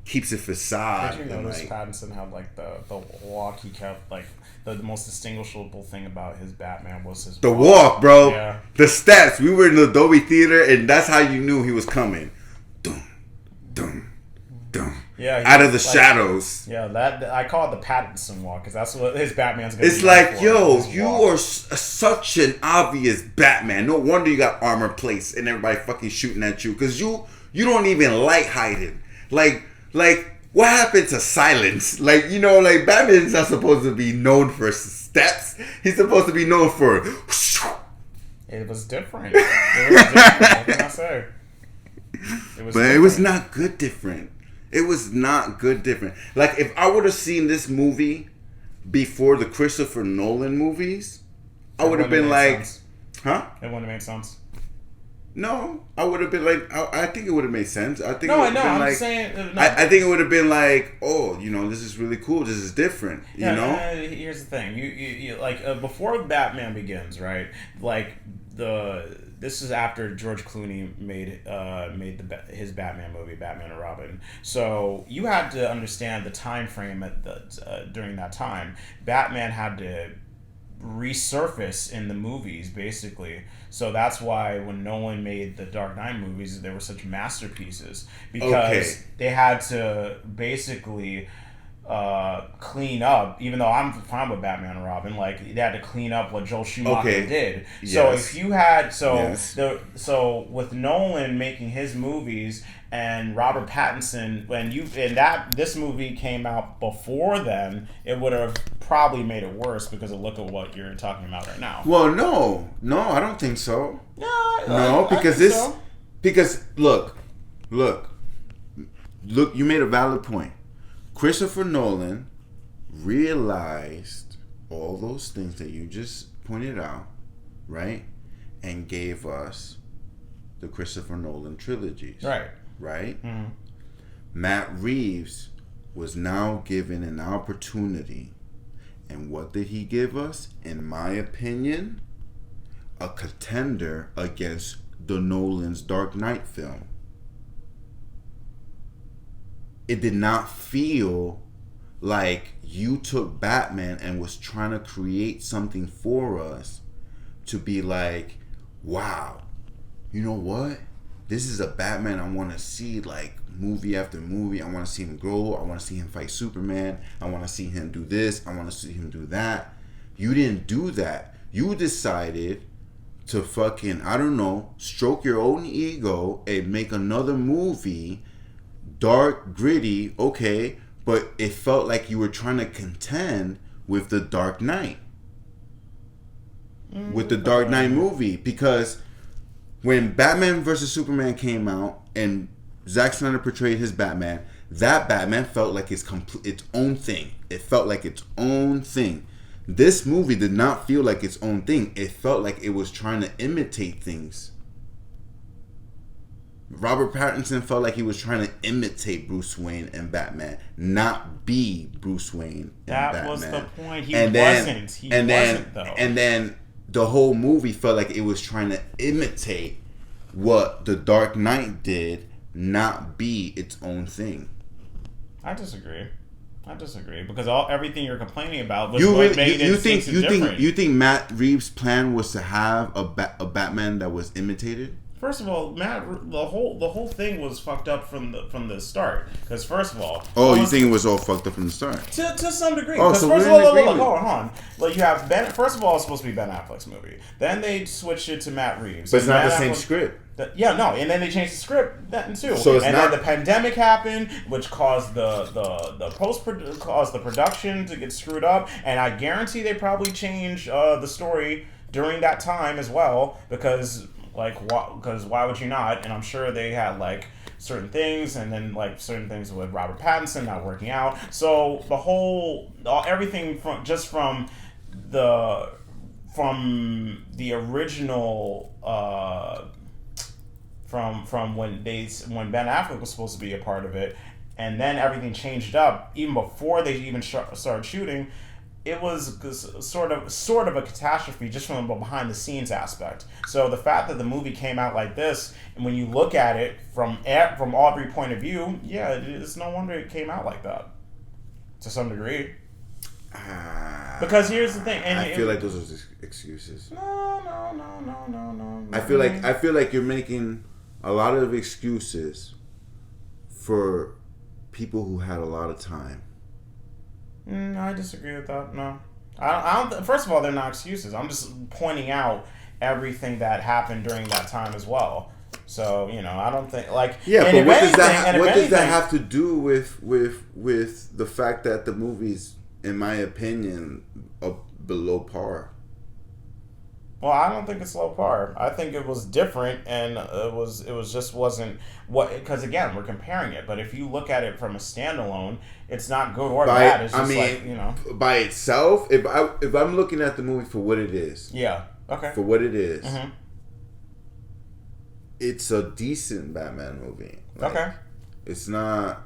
keeps a facade. Did you notice like, Pattinson had like the walk he kept? Like the most distinguishable thing about his Batman was his walk, bro. Yeah. The steps. We were in the Dolby Theater and that's how you knew he was coming. Dum, dum, dum. Yeah, out of the shadows. Yeah, that I call it the Pattinson walk because that's what his Batman's gonna it's be. It's like, yo, you walk. are such an obvious Batman. No wonder you got armor plates and everybody fucking shooting at you because you don't even like hiding. Like what happened to silence? Like, you know, like Batman's not supposed to be known for steps. He's supposed to be known for. It was different. What can I say? It was not good different. It was not good different. Like, if I would have seen this movie before the Christopher Nolan movies, I would have been like, huh? It wouldn't have made sense. No, I would have been like, I think it would have made sense. I think. No, I know. I'm like, saying. No. I think it would have been like, oh, you know, this is really cool. This is different. You know. Here's the thing. You like before Batman Begins, right? Like this is after George Clooney made his Batman movie, Batman and Robin. So you had to understand the time frame during that time. Batman had to resurface in the movies, basically. So that's why when Nolan made the Dark Knight movies, they were such masterpieces because they had to basically clean up. Even though I'm fine with Batman and Robin, like they had to clean up what Joel Schumacher did. Yes. So if you had so with Nolan making his movies and Robert Pattinson, this movie came out before then, it would have probably made it worse because of look at what you're talking about right now. Well, no, I don't think so. Because look, you made a valid point. Christopher Nolan realized all those things that you just pointed out, right? And gave us the Christopher Nolan trilogies. Right? Mm-hmm. Matt Reeves was now given an opportunity. And what did he give us? In my opinion, a contender against the Nolan's Dark Knight film. It did not feel like you took Batman and was trying to create something for us to be like, wow, you know what? This is a Batman I want to see, like, movie after movie. I want to see him grow. I want to see him fight Superman. I want to see him do this. I want to see him do that. You didn't do that. You decided to fucking, I don't know, stroke your own ego and make another movie, dark, gritty, okay, but it felt like you were trying to contend with the Dark Knight. With the Dark Knight movie. Because when Batman vs. Superman came out and Zack Snyder portrayed his Batman, that Batman felt like its own thing. It felt like its own thing. This movie did not feel like its own thing. It felt like it was trying to imitate things. Robert Pattinson felt like he was trying to imitate Bruce Wayne and Batman, not be Bruce Wayne and Batman. That was the point. He wasn't, though. And then the whole movie felt like it was trying to imitate what the Dark Knight did, not be its own thing. I disagree because everything you're complaining about was what made it different. You think Matt Reeves' plan was to have a Batman that was imitated? First of all, the whole thing was fucked up from the start. Because first of all, you think it was all fucked up from the start? To some degree. Oh, so first of all, hold on. Like you have Ben. First of all, it's supposed to be Ben Affleck's movie. Then they switched it to Matt Reeves. But it's not the same script. And then they changed the script then too. So then the pandemic happened, which caused caused the production to get screwed up. And I guarantee they probably changed the story during that time as well because Like, because why would you not? And I'm sure they had like certain things, and then like certain things with Robert Pattinson not working out. So the everything from the original from when Ben Affleck was supposed to be a part of it, and then everything changed up even before they even started shooting. It was sort of a catastrophe just from the behind the scenes aspect. So the fact that the movie came out like this, and when you look at it from every point of view, yeah, it's no wonder it came out like that to some degree. Because here's the thing, and I feel like those are excuses. No. I feel like you're making a lot of excuses for people who had a lot of time. I disagree with that. No, I don't. First of all, they're not excuses. I'm just pointing out everything that happened during that time as well. So I don't think like but what does that have to do with the fact that the movie's, in my opinion, below par? Well, I don't think it's low par. I think it was different, and it wasn't what, because again, we're comparing it. But if you look at it from a standalone, it's not good or bad. It's just by itself. If I'm looking at the movie for what it is, for what it is, it's a decent Batman movie. It's not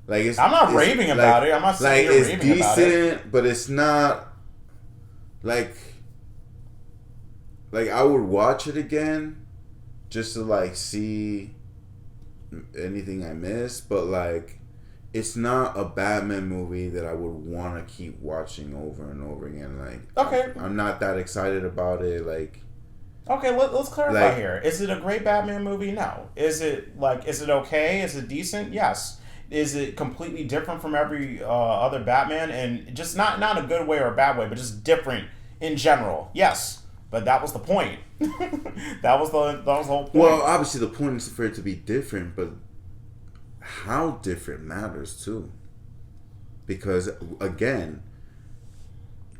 like I'm not raving about it. I'm not saying you're raving about it. It's decent, but it's not like I would watch it again just to see anything I missed, but it's not a Batman movie that I would want to keep watching over and over again. I'm not that excited about it. Let's clarify here. Is it a great Batman movie? No. Is it okay? Is it decent? Yes. Is it completely different from every other Batman, and just not a good way or a bad way, but just different in general? Yes. But that was the point. that was the whole point. Well, obviously the point is for it to be different, but how different matters too. Because again,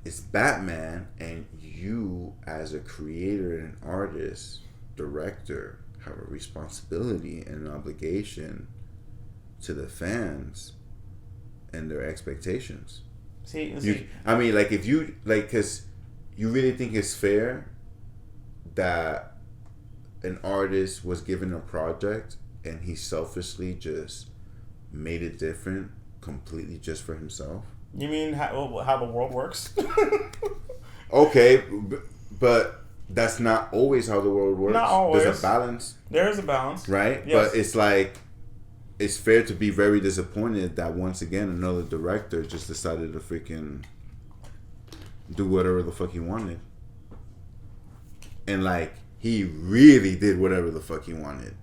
it's Batman, and you as a creator and artist, director, have a responsibility and an obligation to the fans and their expectations. If you because you really think it's fair that an artist was given a project and he selfishly just made it different completely just for himself? You mean how the world works? Okay, but that's not always how the world works. Not always. There's a balance. There is a balance. Right? Yes. But it's fair to be very disappointed that once again another director just decided to freaking do whatever the fuck he wanted. And he really did whatever the fuck he wanted.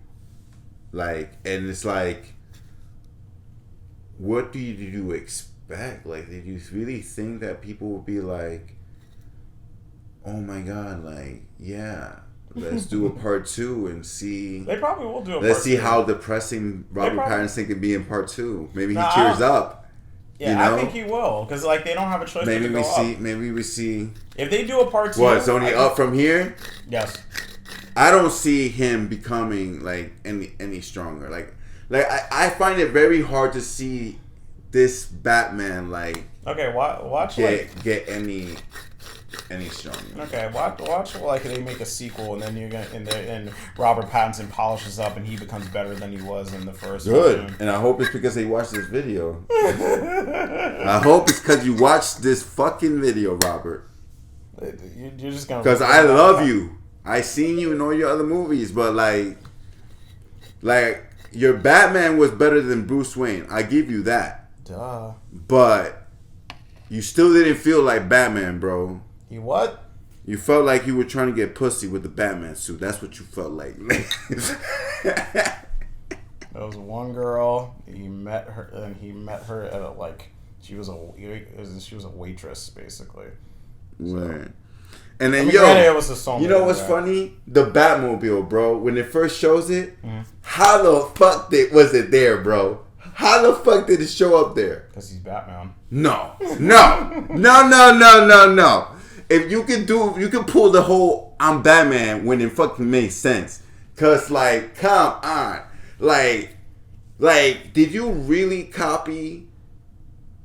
And it's what do you expect? Did you really think that people would be oh my god, let's do a part 2 and see. They probably will do a part 2. Let's see how depressing Robert Pattinson can be in part 2. Maybe he cheers up. Yeah, I think he will, because they don't have a choice. Maybe we see. If they do a part 2, what? It's only up from here. Yes. I don't see him becoming any stronger. I find it very hard to see this Batman watch get any stronger. Okay, watch they make a sequel, and then you're gonna and Robert Pattinson polishes up and he becomes better than he was in the first. Good, one. And I hope it's because they watched this video. I hope it's because you watched this fucking video, Robert. You're just gonna. Because I love you. I seen you in all your other movies, but your Batman was better than Bruce Wayne. I give you that. Duh. But you still didn't feel like Batman, bro. You what? You felt like you were trying to get pussy with the Batman suit. That's what you felt like. There was one girl. He met her at she was a waitress basically. Right. And then it was a song. You know what's funny? The Batmobile, bro. When it first shows it, how the fuck was it there, bro? How the fuck did it show up there? Because he's Batman. No. if you can pull the whole I'm Batman when it fucking makes sense. Cause like, come on, like, did you really copy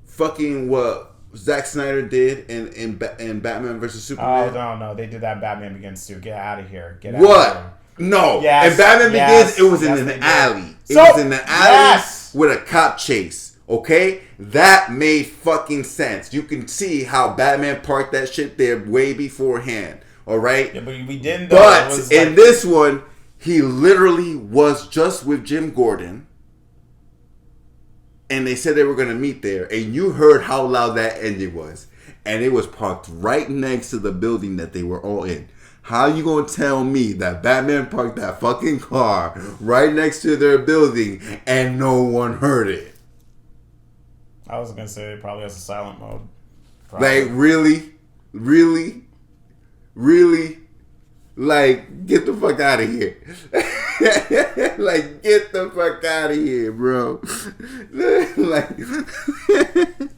fucking what Zack Snyder did in Batman versus Superman? Oh no, they did that Batman Begins too. Get out of here. Get out what? of here. No. Yes, and Batman Begins, it was in an alley. It was in an alley with a cop chase. Okay? That made fucking sense. You can see how Batman parked that shit there way beforehand. Alright? Yeah, but we didn't. But in this one, he literally was just with Jim Gordon. And they said they were going to meet there. And you heard how loud that engine was. And it was parked right next to the building that they were all in. How you going to tell me that Batman parked that fucking car right next to their building and no one heard it? I was going to say it probably has a silent mode. Probably. Like, really? Really? Really? Like, get the fuck out of here. Like, get the fuck out of here, bro. Like,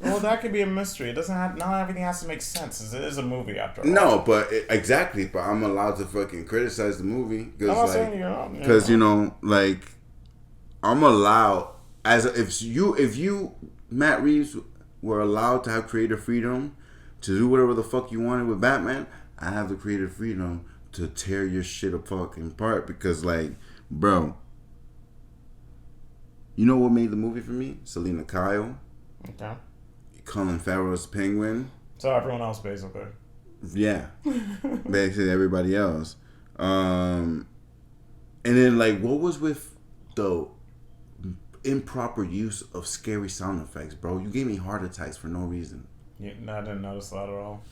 well, that could be a mystery. It doesn't have, not everything has to make sense. It is a movie after all. No, but exactly. But I'm allowed to fucking criticize the movie I'm not because, saying you're not. because you know, like, I'm allowed if you Matt Reeves were allowed to have creative freedom to do whatever the fuck you wanted with Batman, I have the creative freedom to tear your shit apart because, like, bro, you know what made the movie for me? Selena Kyle. Okay. Colin Farrell's Penguin. So everyone else, basically. Yeah. Basically everybody else. And then, like, what was with the improper use of scary sound effects, bro? You gave me heart attacks for no reason. Yeah, no, I didn't notice that at all.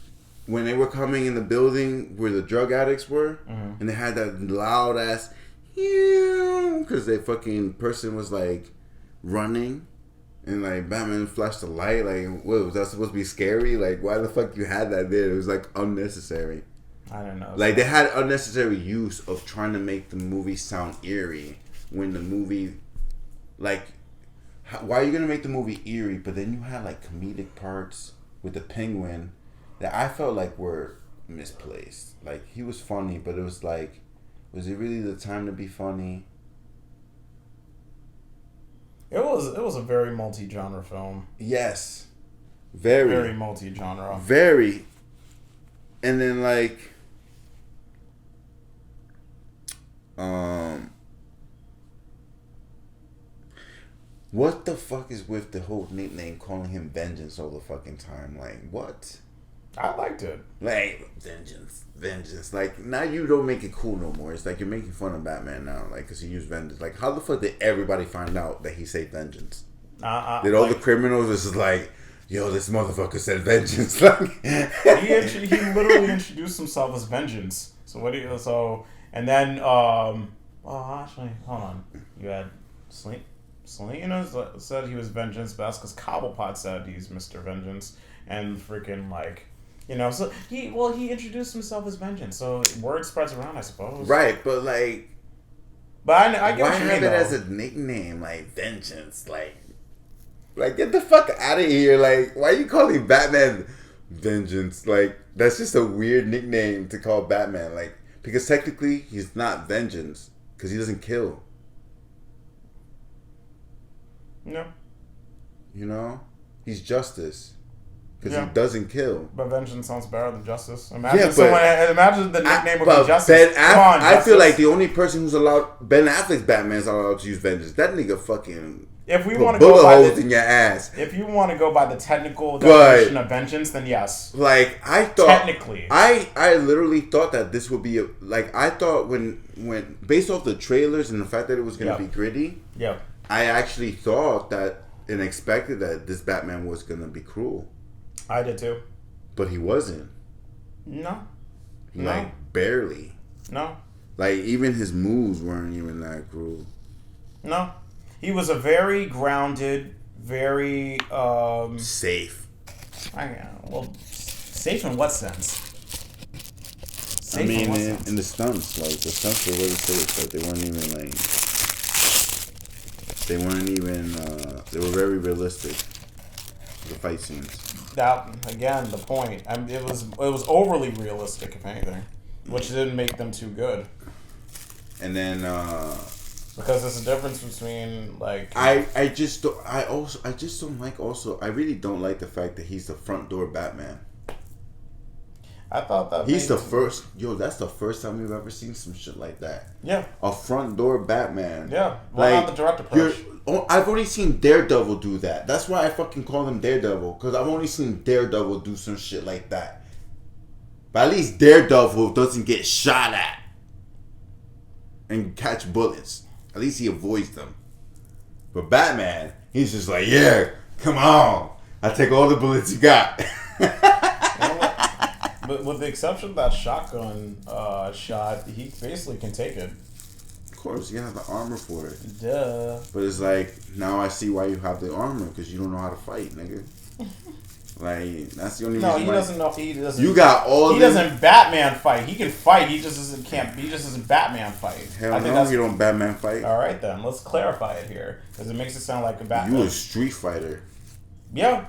When they were coming in the building where the drug addicts were, and they had that loud ass, because the fucking person was like running, and like Batman flashed the light. Like, what was that supposed to be scary? Like, why the fuck you had that there? It was like unnecessary. I don't know. Like, they had unnecessary use of trying to make the movie sound eerie when the movie, like, why are you gonna make the movie eerie? But then you had like comedic parts with the Penguin that I felt like were misplaced. Like, he was funny, but it was like, was it really the time to be funny? It was a very multi-genre film. Yes. Very multi-genre. Very. And then, like, what the fuck is with the whole nickname calling him Vengeance all the fucking time? Like, what? I liked it. Like, vengeance. Like, now you don't make it cool no more. It's like you're making fun of Batman now, like, because he used vengeance. Like, how the fuck did everybody find out that he said vengeance? Did all the criminals just like, yo, this motherfucker said vengeance? Like, he literally introduced himself as Vengeance. So what do you? So and then actually, hold on. You had Selena said he was Vengeance, but that's because Cobblepot said he's Mr. Vengeance, and freaking like. You know, so he introduced himself as Vengeance, so word spreads around, I suppose. Right, but like, I get why what you have mean, it as a nickname, like Vengeance? Like get the fuck out of here! Like, why are you calling Batman Vengeance? Like, that's just a weird nickname to call Batman. Like, because technically he's not Vengeance because he doesn't kill. No. You know, he's Justice. Because he doesn't kill. But Vengeance sounds better than Justice. Imagine the nickname would be Justice. I feel like the only person who's allowed, Ben Affleck's Batman's allowed to use Vengeance. That nigga fucking if we want to go by holes in your ass. If you want to go by the technical definition of Vengeance, then yes. Like, I thought technically, I literally thought that this would be I thought when based off the trailers and the fact that it was going to be gritty. Yeah. I actually thought that and expected that this Batman was going to be cruel. I did too. But he wasn't. No. Like, barely. No. Like, even his moves weren't even that cruel. No. He was a very grounded, very... safe. Safe in what sense? Safe in the stunts. Like, the stunts were really safe. Like, they weren't even, they were very realistic. the fight scenes. That again, the point. I mean, it was overly realistic, if anything, which didn't make them too good. And then because there's a difference between like I just really don't like the fact that he's the front door Batman. I thought that he's the first. Yo, that's the first time we've ever seen some shit like that. Yeah, a front door Batman. Yeah, why not the direct approach? I've only seen Daredevil do that. That's why I fucking call him Daredevil, because I've only seen Daredevil do some shit like that. But at least Daredevil doesn't get shot at and catch bullets. At least he avoids them. But Batman, he's just like, yeah, come on, I take all the bullets you got. But with the exception of that shotgun shot, he basically can take it. Of course, you have the armor for it. Duh. But it's like, now I see why you have the armor, because you don't know how to fight, nigga. Like, that's the only reason. No, he doesn't know. He doesn't. You got all. He doesn't Batman fight. He can fight. He just doesn't He just doesn't Batman fight. Hell no, you don't Batman fight. All right then, let's clarify it here, because it makes it sound like a Batman. You a street fighter. Yeah.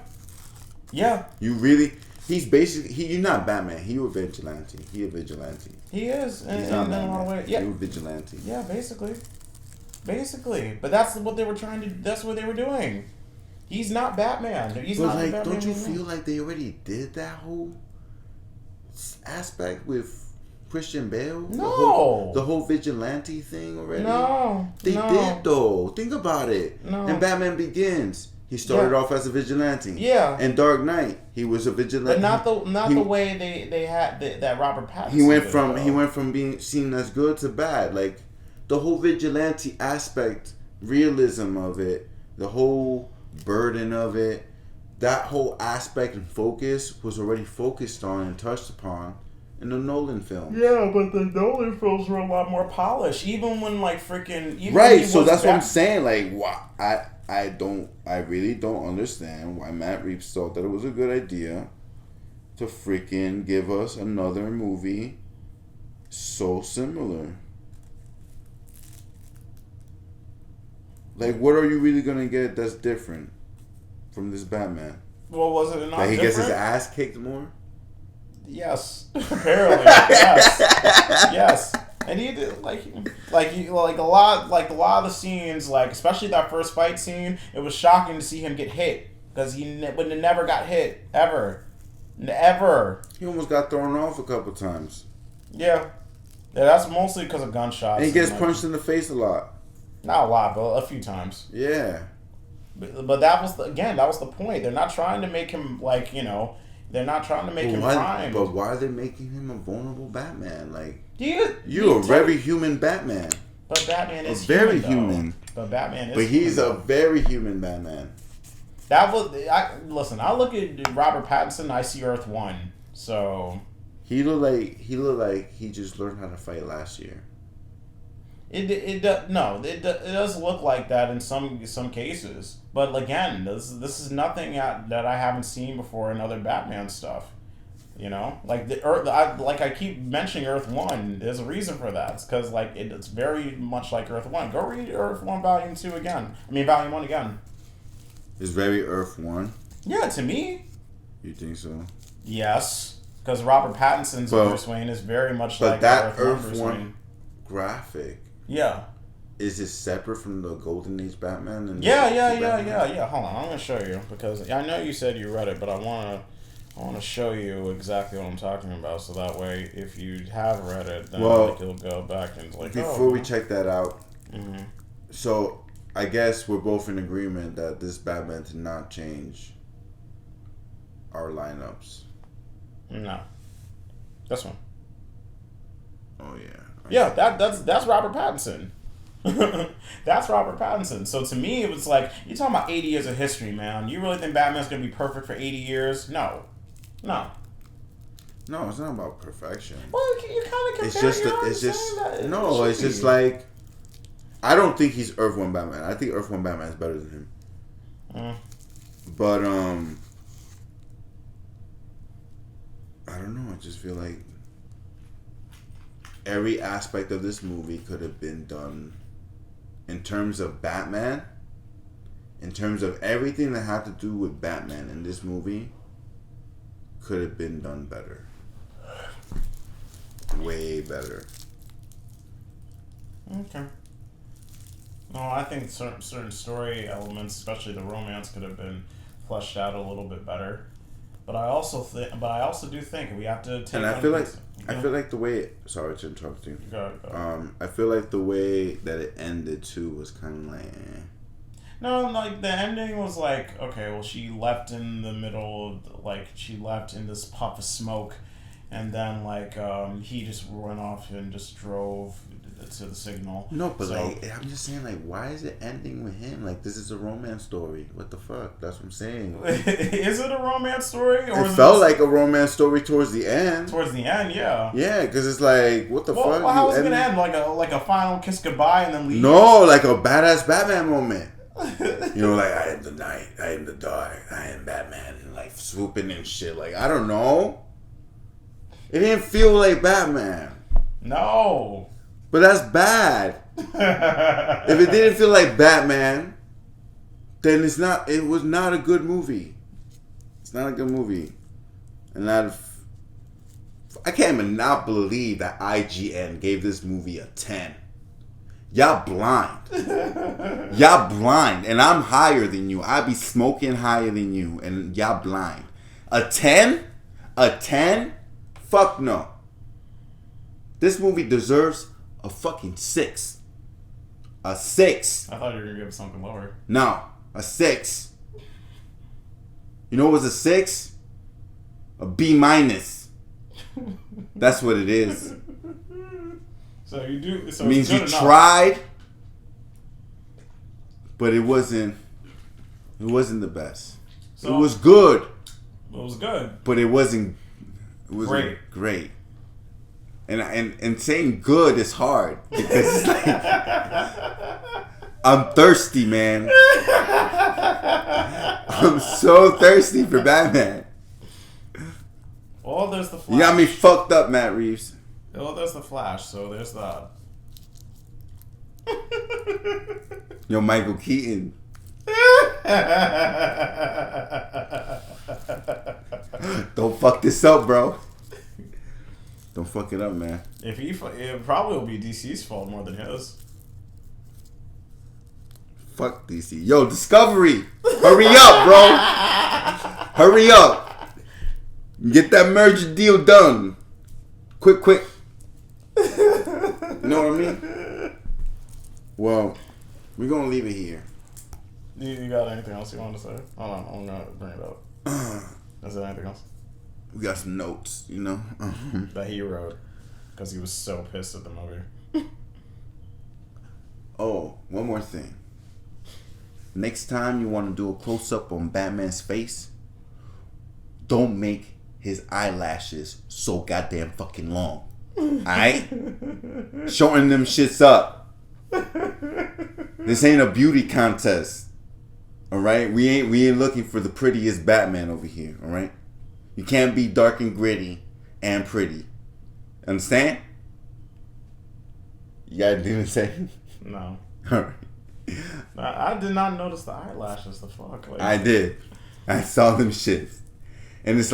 Yeah. You really. He's basically you're not Batman. He a vigilante. He a vigilante. He is in a lot of ways. Yeah. He a vigilante. Yeah, basically. But that's what they were trying to. That's what they were doing. He's not Batman. He's not like, Batman. Don't you feel like they already did that whole aspect with Christian Bale? No. The whole vigilante thing already. No. They did though. Think about it. No. And Batman Begins. He started off as a vigilante. Yeah. And Dark Knight, he was a vigilante. But not the way they had that Robert Pattinson. He went from being seen as good to bad. Like the whole vigilante aspect, realism of it, the whole burden of it, that whole aspect and focus was already focused on and touched upon in the Nolan film. Yeah, but the Nolan films were a lot more polished. Even when like freaking right. So that's what I'm saying. Like, why I really don't understand why Matt Reeves thought that it was a good idea to freaking give us another movie so similar. Like, what are you really gonna get that's different from this Batman? Well, was it not that he different? gets his ass kicked more? Yes, apparently. yes. And he did like a lot of the scenes, like especially that first fight scene. It was shocking to see him get hit because he would have never got hit ever. He almost got thrown off a couple times. Yeah, that's mostly because of gunshots. And he gets punched in the face a lot. Not a lot, but a few times. Yeah. But that was the point. They're not trying to make him like They're not trying to make him prime. But why are they making him a vulnerable Batman? Like you're a very human Batman. But Batman is very human. But Batman is. But he's a very human Batman. Listen. I look at Robert Pattinson. I see Earth 1. So he looked like he just learned how to fight last year. It does look like that in some cases, but again, this is nothing that I haven't seen before in other Batman stuff. Like the Earth, I keep mentioning Earth 1. There's a reason for that. It's because it's very much like Earth 1. Go read Earth 1 Volume 2 again. Volume 1 again. It's very Earth 1. Yeah, to me. You think so? Yes, because Robert Pattinson's Bruce Wayne is very much like that Earth 1 graphic. Yeah. Is it separate from the Golden Age Batman? And Yeah. Hold on, I'm gonna show you because I know you said you read it, but I wanna show you exactly what I'm talking about, so that way if you have read it, then you'll go back and before we check that out. Mm-hmm. So I guess we're both in agreement that this Batman did not change our lineups. No, this one. Oh yeah. Yeah, that's Robert Pattinson. That's Robert Pattinson. So to me, it was like, you're talking about 80 years of history, man. You really think Batman's going to be perfect for 80 years? No, it's not about perfection. Well, you kind of compare. It's just like, I don't think he's Earth 1 Batman. I think Earth 1 Batman is better than him. But I don't know. I just feel like every aspect of this movie could have been done in terms of Batman. in terms of everything that had to do with Batman in this movie, could have been done better. Way better. Okay. No, I think certain story elements, especially the romance, could have been fleshed out a little bit better. But I also do think we have to take. And I feel like the way. Sorry to interrupt you. Go. I feel like the way that it ended too was kind of like. No, like the ending was like, okay, well, she left in the middle of, she left in this puff of smoke, and then he just went off and just drove to the signal. No, but I'm just saying, why is it ending with him? This is a romance story. What the fuck? That's what I'm saying. Is it a romance story? Or it felt like a romance story towards the end. Towards the end, yeah. Yeah, because it's what the fuck? Well, how was it gonna end? Like a final kiss goodbye and then leave? No, like a badass Batman moment. I am the night, I am the dark, I am Batman, and swooping and shit. I don't know. It didn't feel like Batman. No. But that's bad. If it didn't feel like Batman, then it was not a good movie. It's not a good movie. And I can't even not believe that IGN gave this movie a 10. Y'all blind. Y'all blind. And I'm higher than you. I be smoking higher than you. And y'all blind. A 10? A 10? Fuck no. This movie deserves a fucking 6. A 6. I thought you were going to give it something lower. No. A 6. You know what was a 6? A B minus. That's what it is. So you do. So it means you enough. tried, but it wasn't. It wasn't the best. So, it was good. It was good, but it wasn't. It wasn't great. And saying good is hard because I'm thirsty, man. I'm so thirsty for Batman. Well, there's the Flash. You got me fucked up, Matt Reeves. Well, there's the Flash, so there's that. Yo, Michael Keaton. Don't fuck this up, bro. Don't fuck it up, man. It probably will be DC's fault more than his. Fuck DC. Yo, Discovery. Hurry up, bro. Hurry up. Get that merger deal done. Quick. You know what I mean? Well, we're going to leave it here. You got anything else you want to say? Hold on, I'm going to bring it up. Is there anything else? We got some notes, that he wrote because he was so pissed at the movie. Oh, one more thing. Next time you want to do a close-up on Batman's face, don't make his eyelashes so goddamn fucking long. Alright? Shorten them shits up. This ain't a beauty contest. Alright? We ain't looking for the prettiest Batman over here. Alright? You can't be dark and gritty and pretty. Understand? You gotta do the same? No. Alright. I did not notice the eyelashes. The fuck? I did. I saw them shits. And it's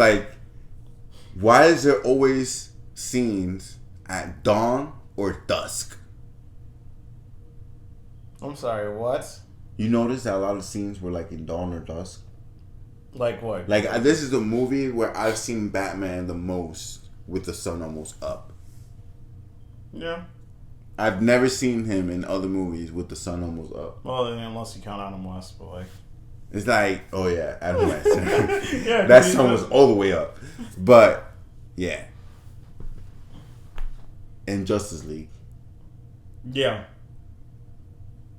why is there always scenes at dawn or dusk? I'm sorry, what? You notice that a lot of scenes were in dawn or dusk? Like what? This is the movie where I've seen Batman the most with the sun almost up. Yeah. I've never seen him in other movies with the sun almost up. Well, unless you count Adam West, but It's oh yeah, Adam West. Yeah, that sun was all the way up. But, yeah. And Justice League. Yeah.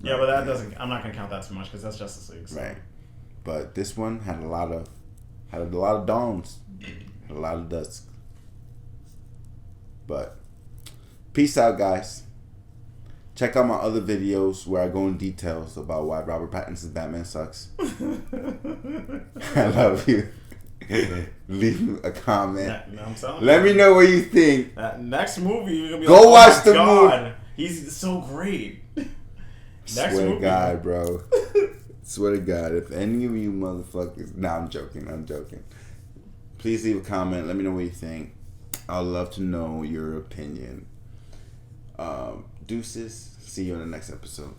Yeah, but that doesn't. I'm not gonna count that too much because that's Justice League. So. Right. But this one had a lot of dawns, had a lot of dusk. But peace out, guys. Check out my other videos where I go in details about why Robert Pattinson's Batman sucks. I love you. Leave a comment. Let me know what you think. That next movie, you're gonna be go watch the movie. He's so great. Next movie, God, bro. Swear to God, if any of you motherfuckers... Nah, I'm joking. Please leave a comment. Let me know what you think. I'd love to know your opinion. Deuces. See you in the next episode.